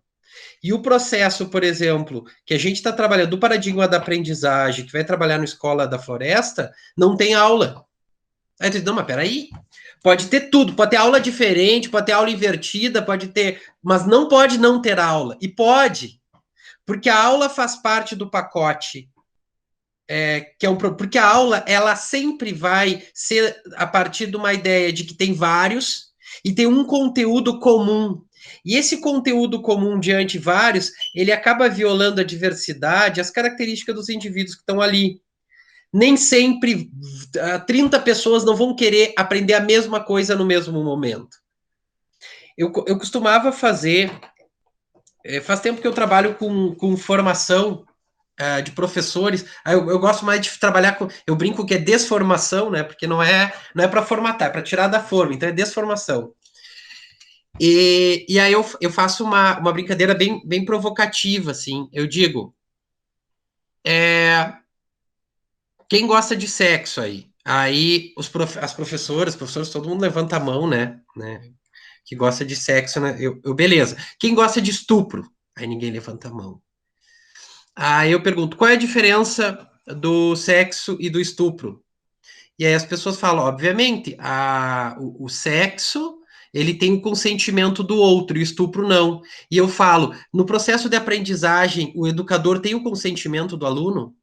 E o processo, por exemplo, que a gente está trabalhando, do paradigma da aprendizagem, que vai trabalhar na Escola da Floresta, não tem aula. Aí tu diz, não, mas peraí, pode ter tudo, pode ter aula diferente, pode ter aula invertida, pode ter, mas não pode não ter aula. E pode, porque a aula faz parte do pacote, porque a aula, ela sempre vai ser a partir de uma ideia de que tem vários e tem um conteúdo comum. E esse conteúdo comum diante de vários, ele acaba violando a diversidade, as características dos indivíduos que estão ali. Nem sempre 30 pessoas não vão querer aprender a mesma coisa no mesmo momento. Eu costumava fazer faz tempo que eu trabalho com formação de professores. Eu gosto mais de trabalhar com. Eu brinco que é desformação, né? Porque não é para formatar, é para tirar da forma, então é desformação. E aí eu faço uma brincadeira bem provocativa, assim. Eu digo, quem gosta de sexo aí? Aí as professoras, professores, todo mundo levanta a mão, né? Que gosta de sexo, né? Beleza. Quem gosta de estupro? Aí ninguém levanta a mão. Aí eu pergunto, qual é a diferença do sexo e do estupro? E aí as pessoas falam, obviamente, o sexo, ele tem o consentimento do outro, e o estupro não. E eu falo, no processo de aprendizagem, o educador tem o consentimento do aluno?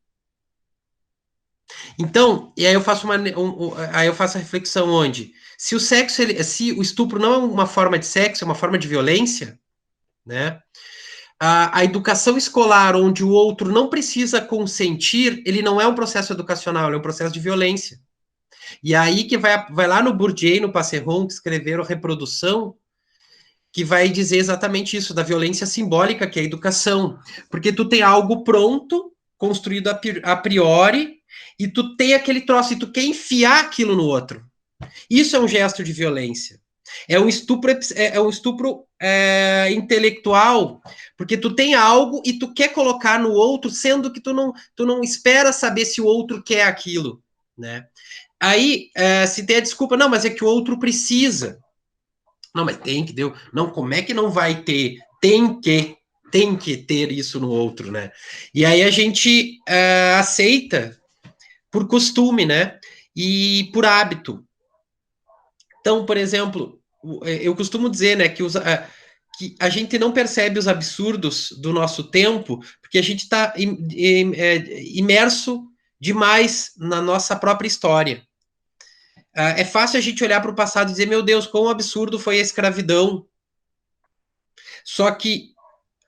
Então, e aí eu faço aí eu faço a reflexão onde, se o sexo, se o estupro não é uma forma de sexo, é uma forma de violência, né? A educação escolar, onde o outro não precisa consentir, ele não é um processo educacional, ele é um processo de violência. E aí que vai lá no Bourdieu e no Passeron, que escreveram Reprodução, que vai dizer exatamente isso, da violência simbólica, que é a educação. Porque tu tem algo pronto, construído a priori, e tu tem aquele troço, e tu quer enfiar aquilo no outro. Isso é um gesto de violência. É um estupro, intelectual, porque tu tem algo e tu quer colocar no outro, sendo que tu não espera saber se o outro quer aquilo, né? Aí, se tem a desculpa, não, mas é que o outro precisa. Não, mas tem que, deu. Não, como é que não vai ter? Tem que ter isso no outro, né? E aí a gente aceita por costume, né? E por hábito. Então, por exemplo, eu costumo dizer, né, que a gente não percebe os absurdos do nosso tempo porque a gente está imerso demais na nossa própria história. É fácil a gente olhar para o passado e dizer, meu Deus, quão absurdo foi a escravidão. Só que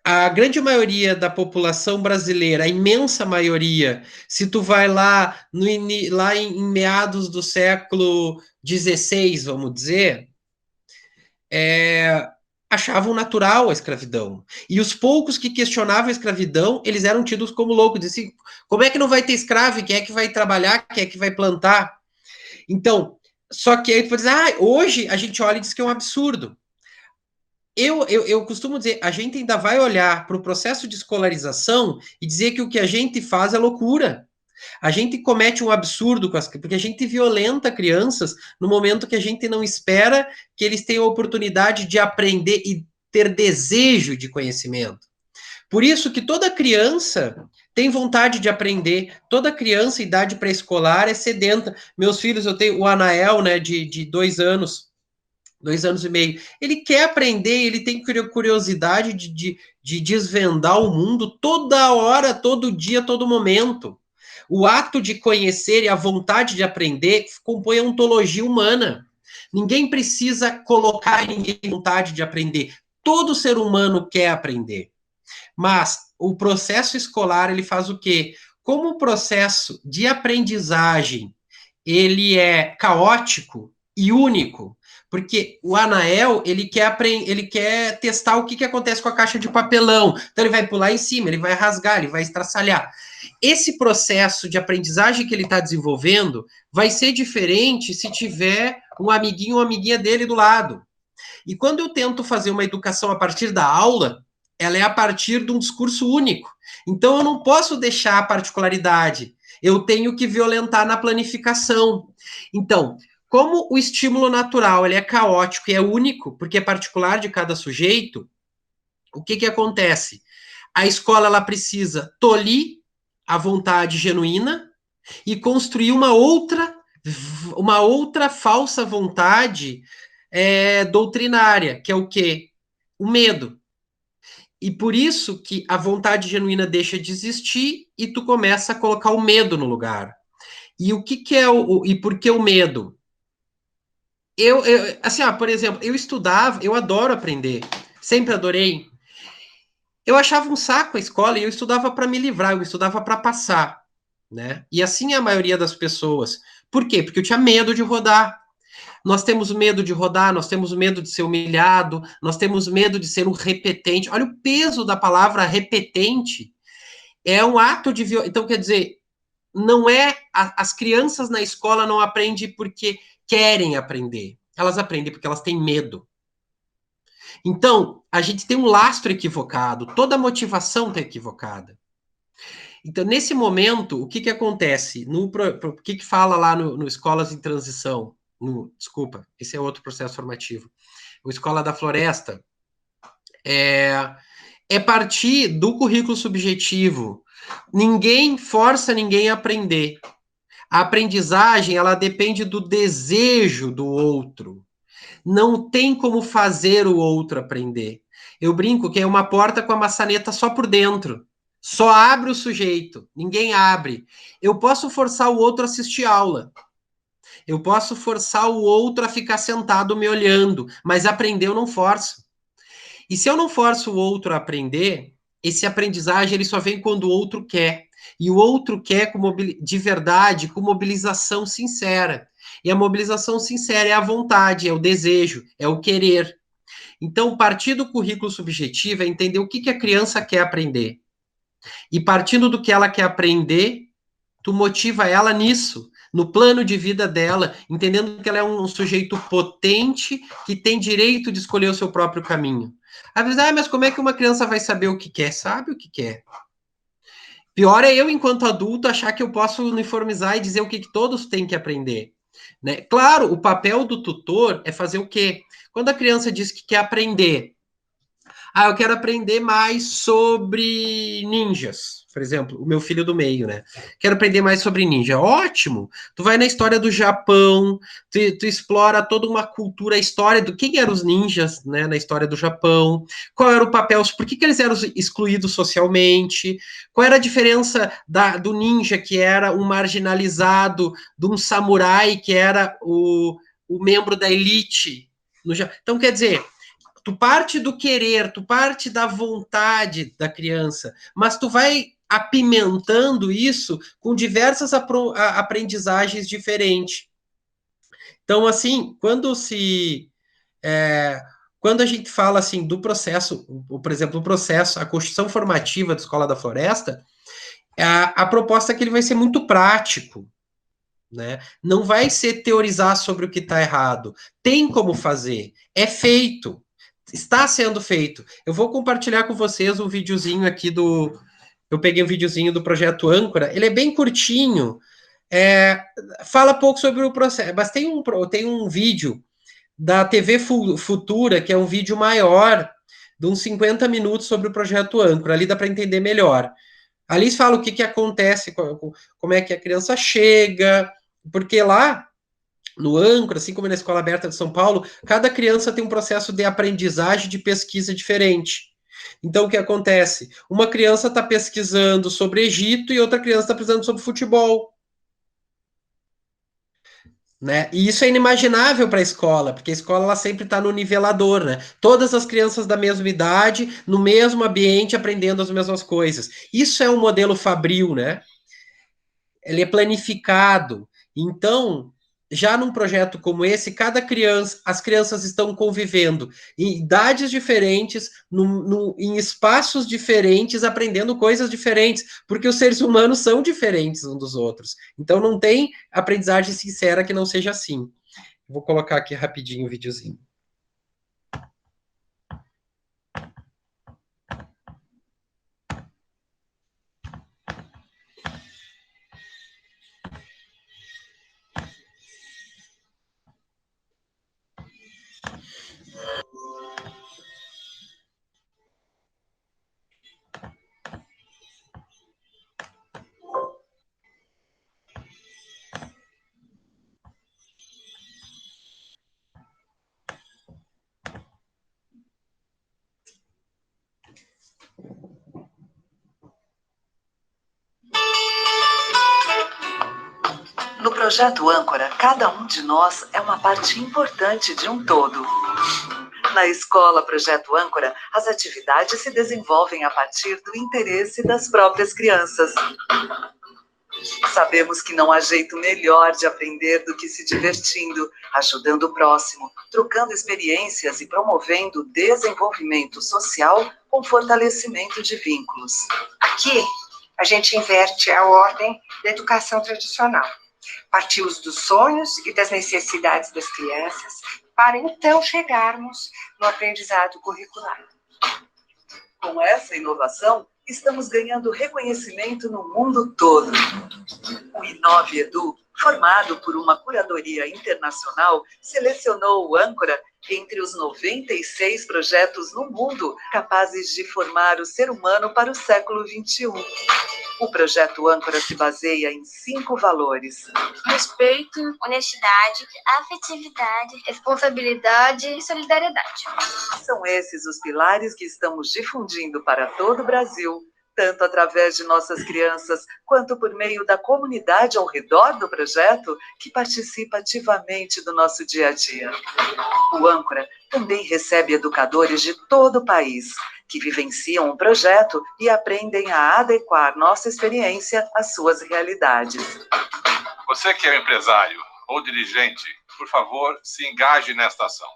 a grande maioria da população brasileira, a imensa maioria, se tu vai lá, lá em meados do século XVI, vamos dizer, achavam natural a escravidão. E os poucos que questionavam a escravidão, eles eram tidos como loucos. Diziam, como é que não vai ter escravo? Quem é que vai trabalhar? Quem é que vai plantar? Então, só que aí tu vai dizer, hoje a gente olha e diz que é um absurdo. Eu costumo dizer, a gente ainda vai olhar para o processo de escolarização e dizer que o que a gente faz é loucura. A gente comete um absurdo porque a gente violenta crianças no momento que a gente não espera que eles tenham a oportunidade de aprender e ter desejo de conhecimento. Por isso que toda criança tem vontade de aprender, toda criança, idade pré-escolar, é sedenta. Meus filhos, eu tenho o Anael, né, de 2 anos e meio. Ele quer aprender, ele tem curiosidade de desvendar o mundo toda hora, todo dia, todo momento. O ato de conhecer e a vontade de aprender compõe a ontologia humana. Ninguém precisa colocar em ninguém vontade de aprender. Todo ser humano quer aprender. Mas o processo escolar, ele faz o quê? Como o processo de aprendizagem, ele é caótico e único, porque o Anael, ele quer testar o que acontece com a caixa de papelão. Então, ele vai pular em cima, ele vai rasgar, ele vai estraçalhar. Esse processo de aprendizagem que ele está desenvolvendo vai ser diferente se tiver um amiguinho ou amiguinha dele do lado. E quando eu tento fazer uma educação a partir da aula, ela é a partir de um discurso único. Então, eu não posso deixar a particularidade. Eu tenho que violentar na planificação. Então, como o estímulo natural ele é caótico e é único, porque é particular de cada sujeito, o que acontece? A escola ela precisa tolir a vontade genuína e construir uma outra falsa vontade doutrinária, que é o quê? O medo. E por isso que a vontade genuína deixa de existir e tu começa a colocar o medo no lugar. E o que é e por que o medo? Assim, por exemplo, eu estudava, eu adoro aprender, sempre adorei. Eu achava um saco a escola e eu estudava para me livrar, eu estudava para passar, né? E assim é a maioria das pessoas. Por quê? Porque eu tinha medo de rodar. Nós temos medo de rodar, nós temos medo de ser humilhado, nós temos medo de ser um repetente. Olha o peso da palavra repetente. É um ato de violência. Então, quer dizer, não é... As crianças na escola não aprendem porque querem aprender. Elas aprendem porque elas têm medo. Então, a gente tem um lastro equivocado, toda a motivação está equivocada. Então, nesse momento, o que acontece? O que fala lá no Escolas em Transição? Desculpa, esse é outro processo formativo. O Escola da Floresta é partir do currículo subjetivo. Ninguém força ninguém a aprender. A aprendizagem, ela depende do desejo do outro. Não tem como fazer o outro aprender. Eu brinco que é uma porta com a maçaneta só por dentro. Só abre o sujeito, ninguém abre. Eu posso forçar o outro a assistir aula. Eu posso forçar o outro a ficar sentado me olhando, mas aprender eu não forço. E se eu não forço o outro a aprender, esse aprendizagem ele só vem quando o outro quer. E o outro quer de verdade, com mobilização sincera. E a mobilização sincera é a vontade, é o desejo, é o querer. Então, partir do currículo subjetivo é entender o que a criança quer aprender. E partindo do que ela quer aprender, tu motiva ela nisso, no plano de vida dela, entendendo que ela é um sujeito potente que tem direito de escolher o seu próprio caminho. Às vezes, mas como é que uma criança vai saber o que quer? Sabe o que quer. Pior é eu, enquanto adulto, achar que eu posso uniformizar e dizer o que todos têm que aprender. Né? Claro, o papel do tutor é fazer o quê? Quando a criança diz que quer aprender, eu quero aprender mais sobre ninjas, por exemplo, o meu filho do meio, né? Quero aprender mais sobre ninja. Ótimo! Tu vai na história do Japão, tu explora toda uma cultura, a história do quem eram os ninjas, né, na história do Japão, qual era o papel, por que eles eram excluídos socialmente, qual era a diferença do ninja, que era um marginalizado, de um samurai, que era o membro da elite. Então, quer dizer, tu parte do querer, tu parte da vontade da criança, mas tu vai apimentando isso com diversas aprendizagens diferentes. Então, assim, quando a gente fala assim do processo, por exemplo, o processo, a construção formativa da Escola da Floresta, a proposta é que ele vai ser muito prático, né? Não vai ser teorizar sobre o que está errado. Tem como fazer, é feito. Está sendo feito. Eu vou compartilhar com vocês um videozinho aqui Eu peguei um videozinho do projeto Âncora. Ele é bem curtinho. Fala pouco sobre o processo. Mas tem um vídeo da TV Futura, que é um vídeo maior, de uns 50 minutos sobre o projeto Âncora. Ali dá para entender melhor. Ali fala o que acontece, como é que a criança chega. Porque lá no Âncora, assim como na Escola Aberta de São Paulo, cada criança tem um processo de aprendizagem, de pesquisa diferente. Então, o que acontece? Uma criança está pesquisando sobre Egito e outra criança está pesquisando sobre futebol. Né? E isso é inimaginável para a escola, porque a escola ela sempre está no nivelador, né? Todas as crianças da mesma idade, no mesmo ambiente, aprendendo as mesmas coisas. Isso é um modelo fabril, né? Ele é planificado. Então, já num projeto como esse, as crianças estão convivendo em idades diferentes, em espaços diferentes, aprendendo coisas diferentes, porque os seres humanos são diferentes uns dos outros. Então, não tem aprendizagem sincera que não seja assim. Vou colocar aqui rapidinho o videozinho. No projeto Âncora, cada um de nós é uma parte importante de um todo. Na escola Projeto Âncora, as atividades se desenvolvem a partir do interesse das próprias crianças. Sabemos que não há jeito melhor de aprender do que se divertindo, ajudando o próximo, trocando experiências e promovendo o desenvolvimento social com fortalecimento de vínculos. Aqui, a gente inverte a ordem da educação tradicional. Partimos dos sonhos e das necessidades das crianças para então chegarmos no aprendizado curricular. Com essa inovação, estamos ganhando reconhecimento no mundo todo. O Inove Edu, formado por uma curadoria internacional, selecionou o âncora entre os 96 projetos no mundo capazes de formar o ser humano para o século XXI. O projeto âncora se baseia em 5 valores: respeito, honestidade, afetividade, responsabilidade e solidariedade. São esses os pilares que estamos difundindo para todo o Brasil, tanto através de nossas crianças, quanto por meio da comunidade ao redor do projeto, que participa ativamente do nosso dia a dia. O âncora também recebe educadores de todo o país, que vivenciam o projeto e aprendem a adequar nossa experiência às suas realidades. Você que é empresário ou dirigente, por favor, se engaje nesta ação.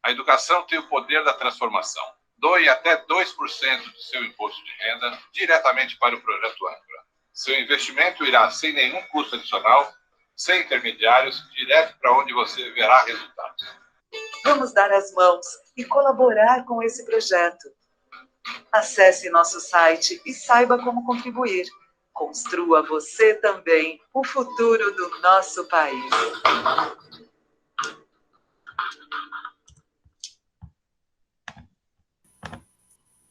A educação tem o poder da transformação. Doe até 2% do seu imposto de renda diretamente para o projeto âncora. Seu investimento irá sem nenhum custo adicional, sem intermediários, direto para onde você verá resultados. Vamos dar as mãos e colaborar com esse projeto. Acesse nosso site e saiba como contribuir. Construa você também o futuro do nosso país.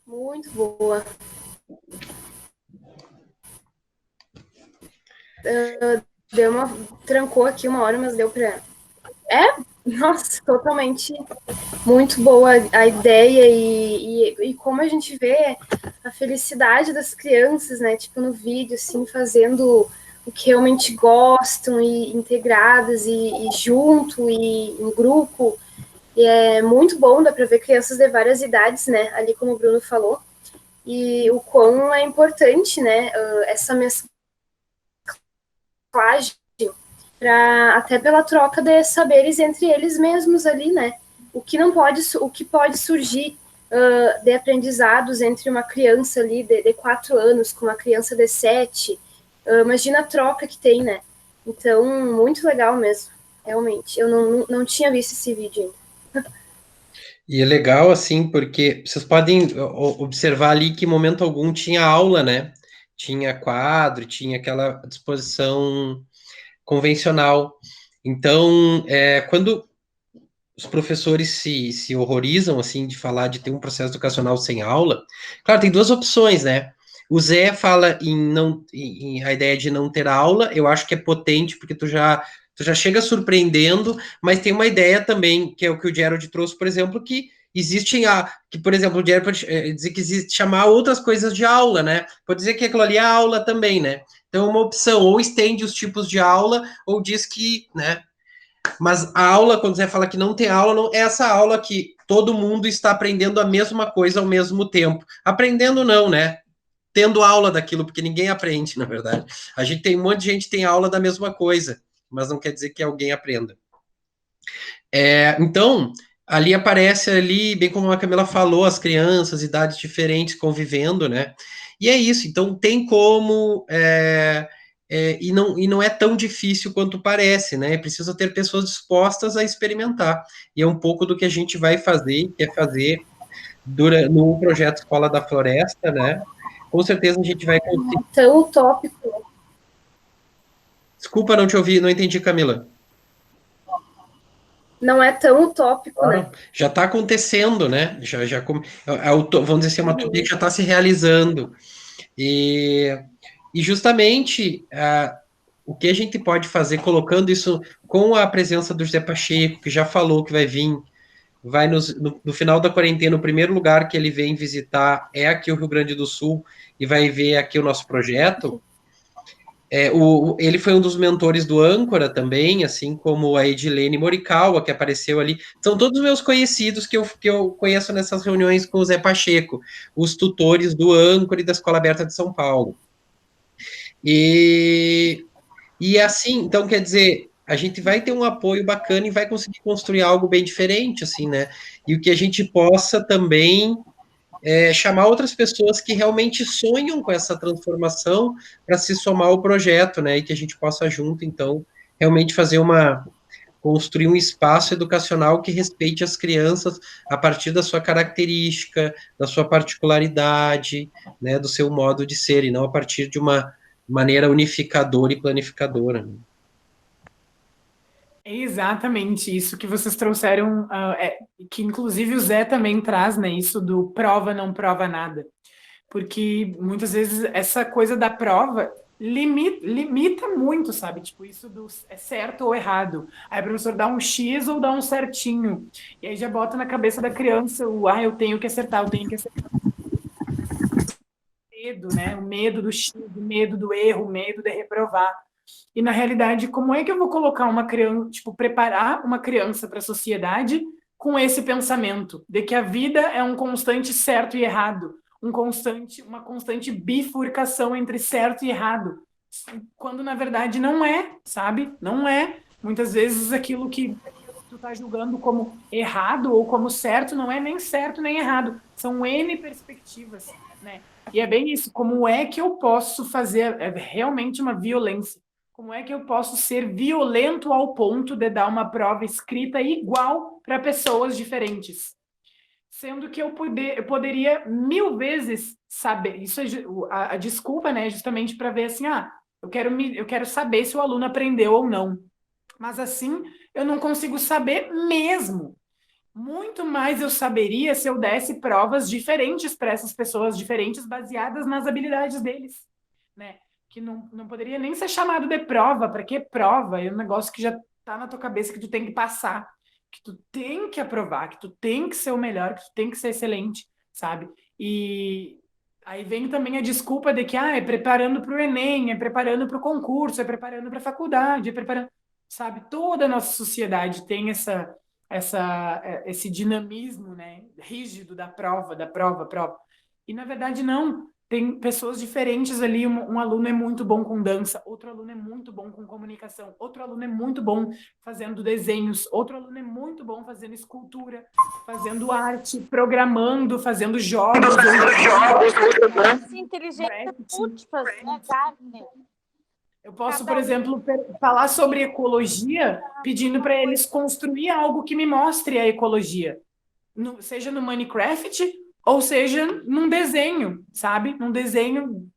Muito boa. Trancou aqui uma hora, mas deu para... Nossa, totalmente muito boa a ideia e como a gente vê a felicidade das crianças, né, tipo no vídeo, assim, fazendo o que realmente gostam e integradas e junto e em grupo, e é muito bom, dá para ver crianças de várias idades, né, ali como o Bruno falou, e o quão é importante, né, essa mesclagem, até pela troca de saberes entre eles mesmos ali, né? O que pode surgir de aprendizados entre uma criança ali de 4 anos com uma criança de 7, imagina a troca que tem, né? Então, muito legal mesmo, realmente. Eu não tinha visto esse vídeo ainda. E é legal, assim, porque vocês podem observar ali que em momento algum tinha aula, né? Tinha quadro, tinha aquela disposição convencional. Então, quando os professores se horrorizam, assim, de falar de ter um processo educacional sem aula, claro, tem 2 opções, né? O Zé fala em a ideia de não ter aula, eu acho que é potente, porque tu já chega surpreendendo, mas tem uma ideia também, que é o que o Gerald trouxe, por exemplo, que existem, que, por exemplo, o Gerald pode dizer que existe chamar outras coisas de aula, né? Pode dizer que aquilo ali é aula também, né? Então, uma opção, ou estende os tipos de aula, ou diz que, né? Mas a aula, quando você fala que não tem aula, não é essa aula que todo mundo está aprendendo a mesma coisa ao mesmo tempo. Aprendendo não, né? Tendo aula daquilo, porque ninguém aprende, na verdade. A gente tem um monte de gente que tem aula da mesma coisa, mas não quer dizer que alguém aprenda. Então, ali aparece ali, bem como a Camila falou, as crianças, idades diferentes convivendo, né? E é isso, então tem como, e não é tão difícil quanto parece, né? Precisa ter pessoas dispostas a experimentar. E é um pouco do que a gente vai fazer, quer fazer no projeto Escola da Floresta, né? Com certeza a gente vai conseguir. Tão utópico. Desculpa, não te ouvi, não entendi, Camila. Não é tão utópico, né? Já está acontecendo, né? Vamos dizer assim, uma utopia que já está se realizando. E justamente o que a gente pode fazer, colocando isso com a presença do José Pacheco, que já falou que vai vir, no final da quarentena, o primeiro lugar que ele vem visitar é aqui o Rio Grande do Sul, e vai ver aqui o nosso projeto. Ele foi um dos mentores do âncora também, assim como a Edilene Morikawa, que apareceu ali. São todos meus conhecidos que eu conheço nessas reuniões com o Zé Pacheco, os tutores do âncora e da Escola Aberta de São Paulo. E, e assim, então quer dizer, a gente vai ter um apoio bacana e vai conseguir construir algo bem diferente, assim, né? E o que a gente possa também chamar outras pessoas que realmente sonham com essa transformação para se somar ao projeto, né? E que a gente possa junto, então, realmente construir um espaço educacional que respeite as crianças a partir da sua característica, da sua particularidade, né, do seu modo de ser, e não a partir de uma maneira unificadora e planificadora. É exatamente isso que vocês trouxeram, que inclusive o Zé também traz, né, isso do prova não prova nada. Porque muitas vezes essa coisa da prova limita muito, sabe? Tipo, isso do é certo ou errado. Aí o professor dá um X ou dá um certinho. E aí já bota na cabeça da criança eu tenho que acertar, eu tenho que acertar. O medo, né? O medo do X, o medo do erro, o medo de reprovar. E na realidade, como é que eu vou colocar uma criança, tipo, preparar uma criança para a sociedade com esse pensamento de que a vida é um constante certo e errado, uma constante bifurcação entre certo e errado, quando na verdade não é, sabe? Não é. Muitas vezes aquilo que tu tá julgando como errado ou como certo não é nem certo nem errado. São N perspectivas, né? E é bem isso. Como é que eu posso fazer realmente uma violência? Como é que eu posso ser violento ao ponto de dar uma prova escrita igual para pessoas diferentes? Sendo que eu poderia 1000 vezes saber. Isso a desculpa, né? Justamente para ver assim, eu quero saber se o aluno aprendeu ou não. Mas assim, eu não consigo saber mesmo. Muito mais eu saberia se eu desse provas diferentes para essas pessoas diferentes, baseadas nas habilidades deles, né? Que não poderia nem ser chamado de prova. Para que prova? É um negócio que já está na tua cabeça, que tu tem que passar, que tu tem que aprovar, que tu tem que ser o melhor, que tu tem que ser excelente, sabe? E aí vem também a desculpa de que é preparando para o Enem, é preparando para o concurso, é preparando para a faculdade, é preparando, sabe? Toda a nossa sociedade tem esse dinamismo, né, rígido da prova. E, na verdade, não. Tem pessoas diferentes ali. Um aluno é muito bom com dança, outro aluno é muito bom com comunicação, outro aluno é muito bom fazendo desenhos, outro aluno é muito bom fazendo escultura, fazendo arte, programando, fazendo jogos. Inteligência múltiplas, né, Gardner? Eu posso, por exemplo, falar sobre ecologia, pedindo para eles construir algo que me mostre a ecologia. Seja no Minecraft, ou seja num desenho, sabe? Num desenho.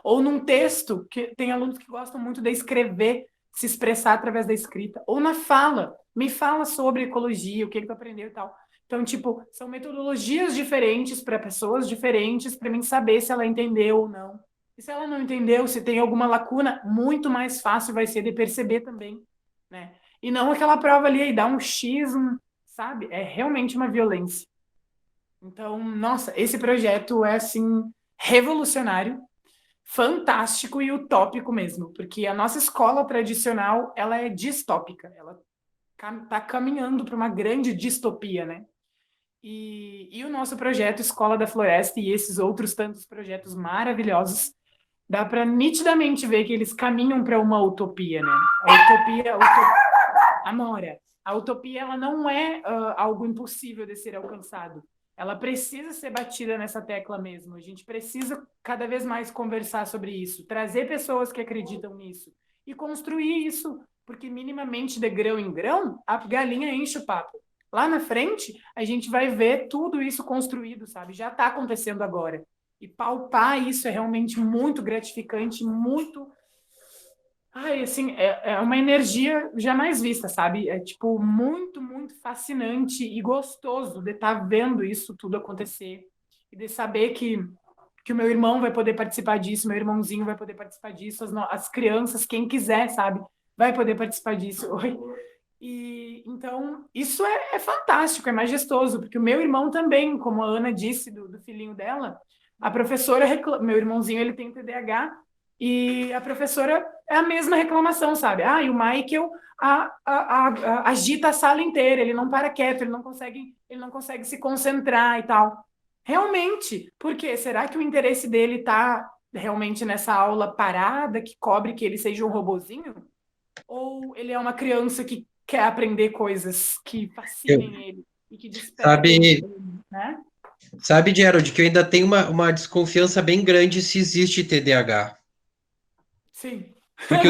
Ou num texto, que tem alunos que gostam muito de escrever, se expressar através da escrita. Ou na fala. Me fala sobre ecologia, o que tu aprendeu e tal. Então, tipo, são metodologias diferentes para pessoas diferentes, para mim saber se ela entendeu ou não. E se ela não entendeu, se tem alguma lacuna, muito mais fácil vai ser de perceber também, né? E não aquela prova ali, aí dá um X, sabe? É realmente uma violência. Então, nossa, esse projeto é, assim, revolucionário, fantástico e utópico mesmo, porque a nossa escola tradicional, ela é distópica, ela está caminhando para uma grande distopia, né? E o nosso projeto Escola da Floresta e esses outros tantos projetos maravilhosos, dá para nitidamente ver que eles caminham para uma utopia, né? Amora, a utopia ela não é algo impossível de ser alcançado. Ela precisa ser batida nessa tecla mesmo. A gente precisa cada vez mais conversar sobre isso, trazer pessoas que acreditam nisso e construir isso, porque minimamente de grão em grão, a galinha enche o papo. Lá na frente, a gente vai ver tudo isso construído, sabe? Já está acontecendo agora. E palpar isso é realmente muito gratificante, muito... assim, é uma energia jamais vista, sabe? É, tipo, muito, muito fascinante e gostoso de estar vendo isso tudo acontecer. E de saber que o meu irmão vai poder participar disso, meu irmãozinho vai poder participar disso, as crianças, quem quiser, sabe? Vai poder participar disso. E, então, isso é fantástico, é majestoso, porque o meu irmão também, como a Ana disse, do filhinho dela, a professora, meu irmãozinho, ele tem TDAH, e a professora é a mesma reclamação, sabe? E o Michael agita a sala inteira, ele não para quieto, ele não consegue se concentrar e tal. Realmente, por quê? Será que o interesse dele está realmente nessa aula parada que cobre que ele seja um robozinho? Ou ele é uma criança que quer aprender coisas que fascinem ele e que despertem Sabe, ele, né? sabe, Gerald, que eu ainda tenho uma desconfiança bem grande se existe TDAH. Sim. Porque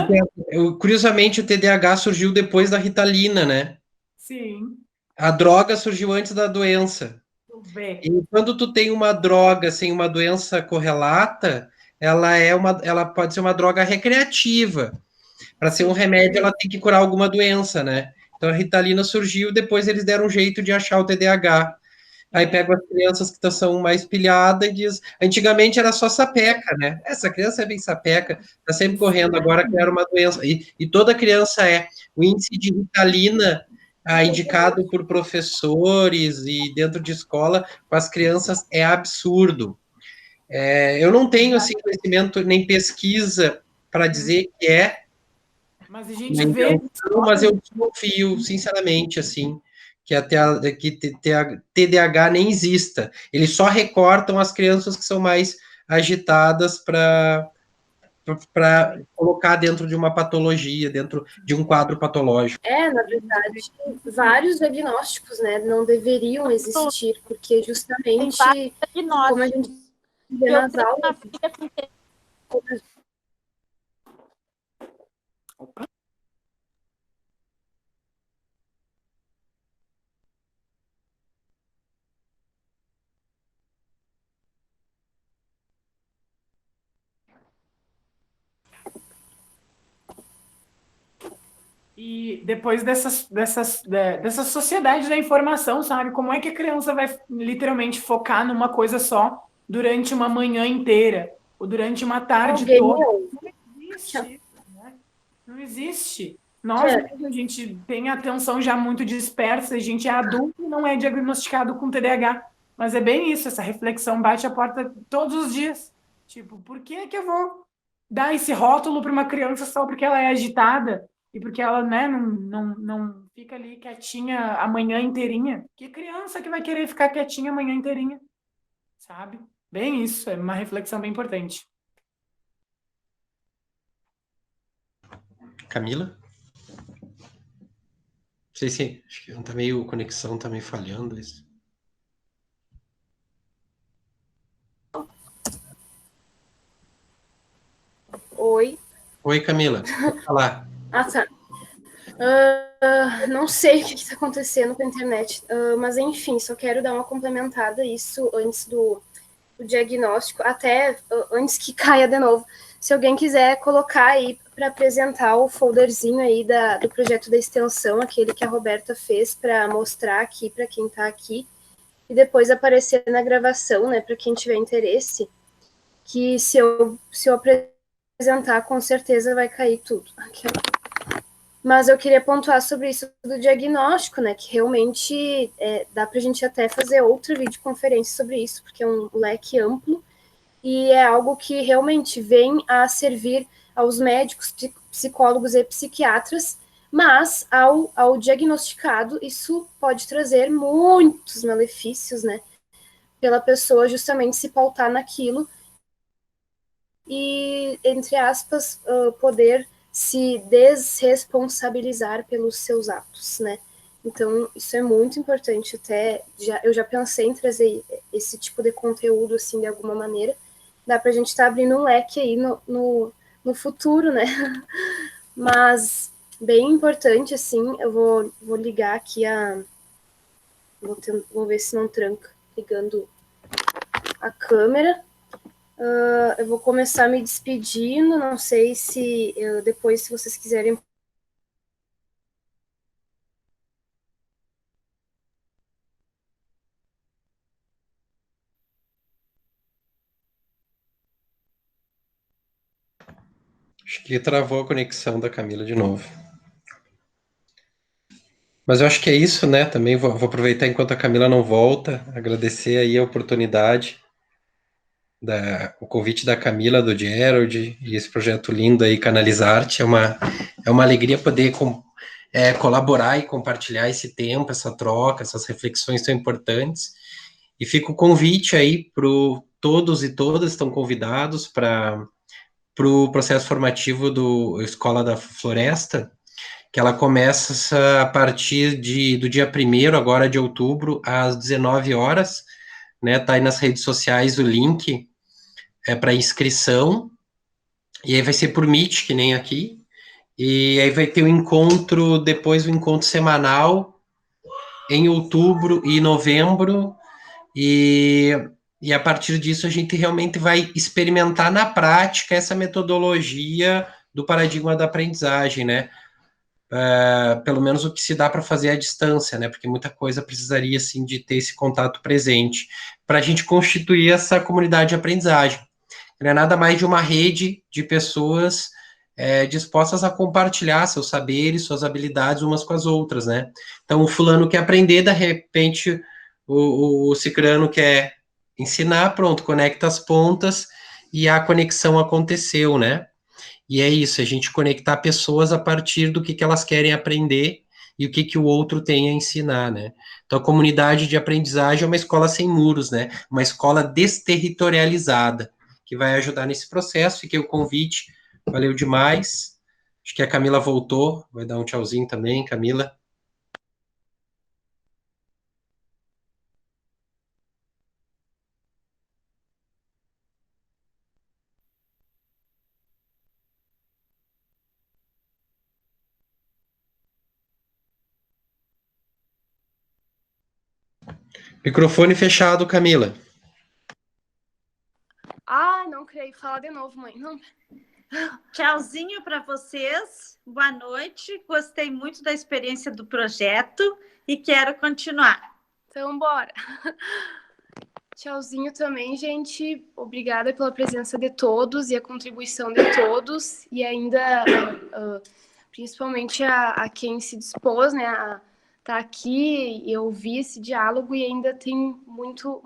curiosamente o TDAH surgiu depois da Ritalina, né? Sim. A droga surgiu antes da doença. Vamos ver. E quando tu tem uma droga sem uma doença correlata, ela pode ser uma droga recreativa. Para ser um remédio, ela tem que curar alguma doença, né? Então a Ritalina surgiu, depois eles deram um jeito de achar o TDAH. Aí pega as crianças que são mais pilhadas e diz. Antigamente era só sapeca, né? Essa criança é bem sapeca, tá sempre correndo, agora criaram uma doença. E toda criança é. O índice de Ritalina, indicado por professores e dentro de escola, com as crianças, é absurdo. Eu não tenho assim, conhecimento nem pesquisa para dizer que é, mas a gente vê. mas eu desconfio, sinceramente, assim, que TDAH nem exista. Eles só recortam as crianças que são mais agitadas para colocar dentro de uma patologia, dentro de um quadro patológico. Na verdade, vários diagnósticos, né, não deveriam existir, porque justamente, como a gente vê nas aulas... E depois dessa sociedade da informação, sabe? Como é que a criança vai literalmente focar numa coisa só durante uma manhã inteira? Ou durante uma tarde toda? Não existe, né? Não existe. Nós, a gente tem a atenção já muito dispersa, a gente é adulto e não é diagnosticado com TDAH. Mas é bem isso, essa reflexão bate a porta todos os dias. Tipo, por que eu vou dar esse rótulo para uma criança só porque ela é agitada? E porque ela, né, não fica ali quietinha a manhã inteirinha. Que criança que vai querer ficar quietinha a manhã inteirinha? Sabe? Bem isso, é uma reflexão bem importante. Camila? Não sei se acho que tá meio, a conexão tá meio falhando isso. Oi. Oi, Camila. Pode falar. Tá. Não sei o que está acontecendo com a internet, mas enfim, só quero dar uma complementada a isso antes do diagnóstico, até antes que caia de novo. Se alguém quiser colocar aí para apresentar o folderzinho aí do projeto da extensão, aquele que a Roberta fez para mostrar aqui para quem está aqui, e depois aparecer na gravação, né, para quem tiver interesse, que se eu apresentar, com certeza vai cair tudo. Aqui, ó. Mas eu queria pontuar sobre isso do diagnóstico, né, que realmente dá para a gente até fazer outra videoconferência sobre isso, porque é um leque amplo e é algo que realmente vem a servir aos médicos, psicólogos e psiquiatras, mas ao diagnosticado isso pode trazer muitos malefícios, né, pela pessoa justamente se pautar naquilo e, entre aspas, poder se desresponsabilizar pelos seus atos, né? Então, isso é muito importante, eu já pensei em trazer esse tipo de conteúdo, assim, de alguma maneira, dá pra gente estar abrindo um leque aí no futuro, né? Mas, bem importante, assim, eu vou ligar aqui vou ver se não tranca, ligando a câmera. Eu vou começar me despedindo, não sei se depois, se vocês quiserem. Acho que travou a conexão da Camila de novo. Mas eu acho que é isso, né? Também vou aproveitar enquanto a Camila não volta, agradecer aí a oportunidade, o convite da Camila, do Gerald, e esse projeto lindo aí, Canalizarte. É uma alegria poder colaborar e compartilhar esse tempo, essa troca, essas reflexões tão importantes. E fica o convite aí para todos e todas estão convidados para o processo formativo do Escola da Floresta, que ela começa a partir do dia 1º, agora de outubro, às 19 horas, né? Tá aí nas redes sociais o link para inscrição, e aí vai ser por Meet, que nem aqui, e aí vai ter o encontro, depois o encontro semanal, em outubro e novembro, e a partir disso a gente realmente vai experimentar na prática essa metodologia do paradigma da aprendizagem, né? Pelo menos o que se dá para fazer à distância, né? Porque muita coisa precisaria, assim, de ter esse contato presente para a gente constituir essa comunidade de aprendizagem. Não é nada mais de uma rede de pessoas dispostas a compartilhar seus saberes, suas habilidades umas com as outras, né? Então, o fulano quer aprender, de repente, o cicrano quer ensinar, pronto, conecta as pontas e a conexão aconteceu, né? E é isso, a gente conectar pessoas a partir do que elas querem aprender e o que o outro tem a ensinar, né? Então, a comunidade de aprendizagem é uma escola sem muros, né? Uma escola desterritorializada, que vai ajudar nesse processo. Fiquei o convite, valeu demais. Acho que a Camila voltou, vai dar um tchauzinho também, Camila. Microfone fechado, Camila. Ah, não creio. Fala de novo, mãe. Não. Tchauzinho para vocês. Boa noite. Gostei muito da experiência do projeto e quero continuar. Então, bora. Tchauzinho também, gente. Obrigada pela presença de todos e a contribuição de todos. E ainda, principalmente a quem se dispôs, né, a estar aqui e ouvir esse diálogo. E ainda tem muito.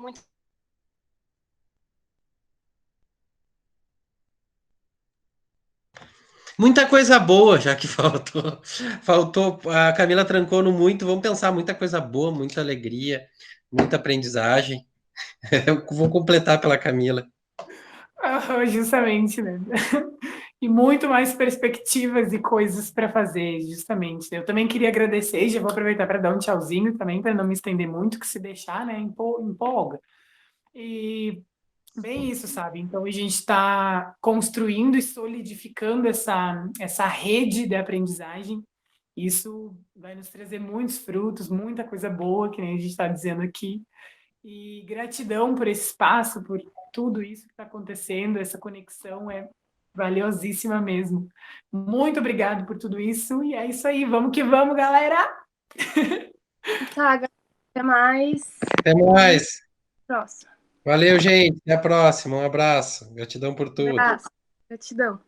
Muita coisa boa, já que faltou. Faltou, a Camila trancou no muito. Vamos pensar muita coisa boa, muita alegria, muita aprendizagem. Eu vou completar pela Camila. Justamente, né? E muito mais perspectivas e coisas para fazer, justamente. Eu também queria agradecer, já vou aproveitar para dar um tchauzinho também, para não me estender muito, que se deixar, né, empolga. E bem isso, sabe? Então a gente está construindo e solidificando essa rede de aprendizagem. Isso vai nos trazer muitos frutos, muita coisa boa, que nem a gente está dizendo aqui. E gratidão por esse espaço, por tudo isso que está acontecendo, essa conexão é valiosíssima mesmo. Muito obrigado por tudo isso, e é isso aí, vamos que vamos, galera! Tá, até mais. Até mais. Próximo. Valeu, gente. Até a próxima. Um abraço. Gratidão por tudo. Abraço. Gratidão.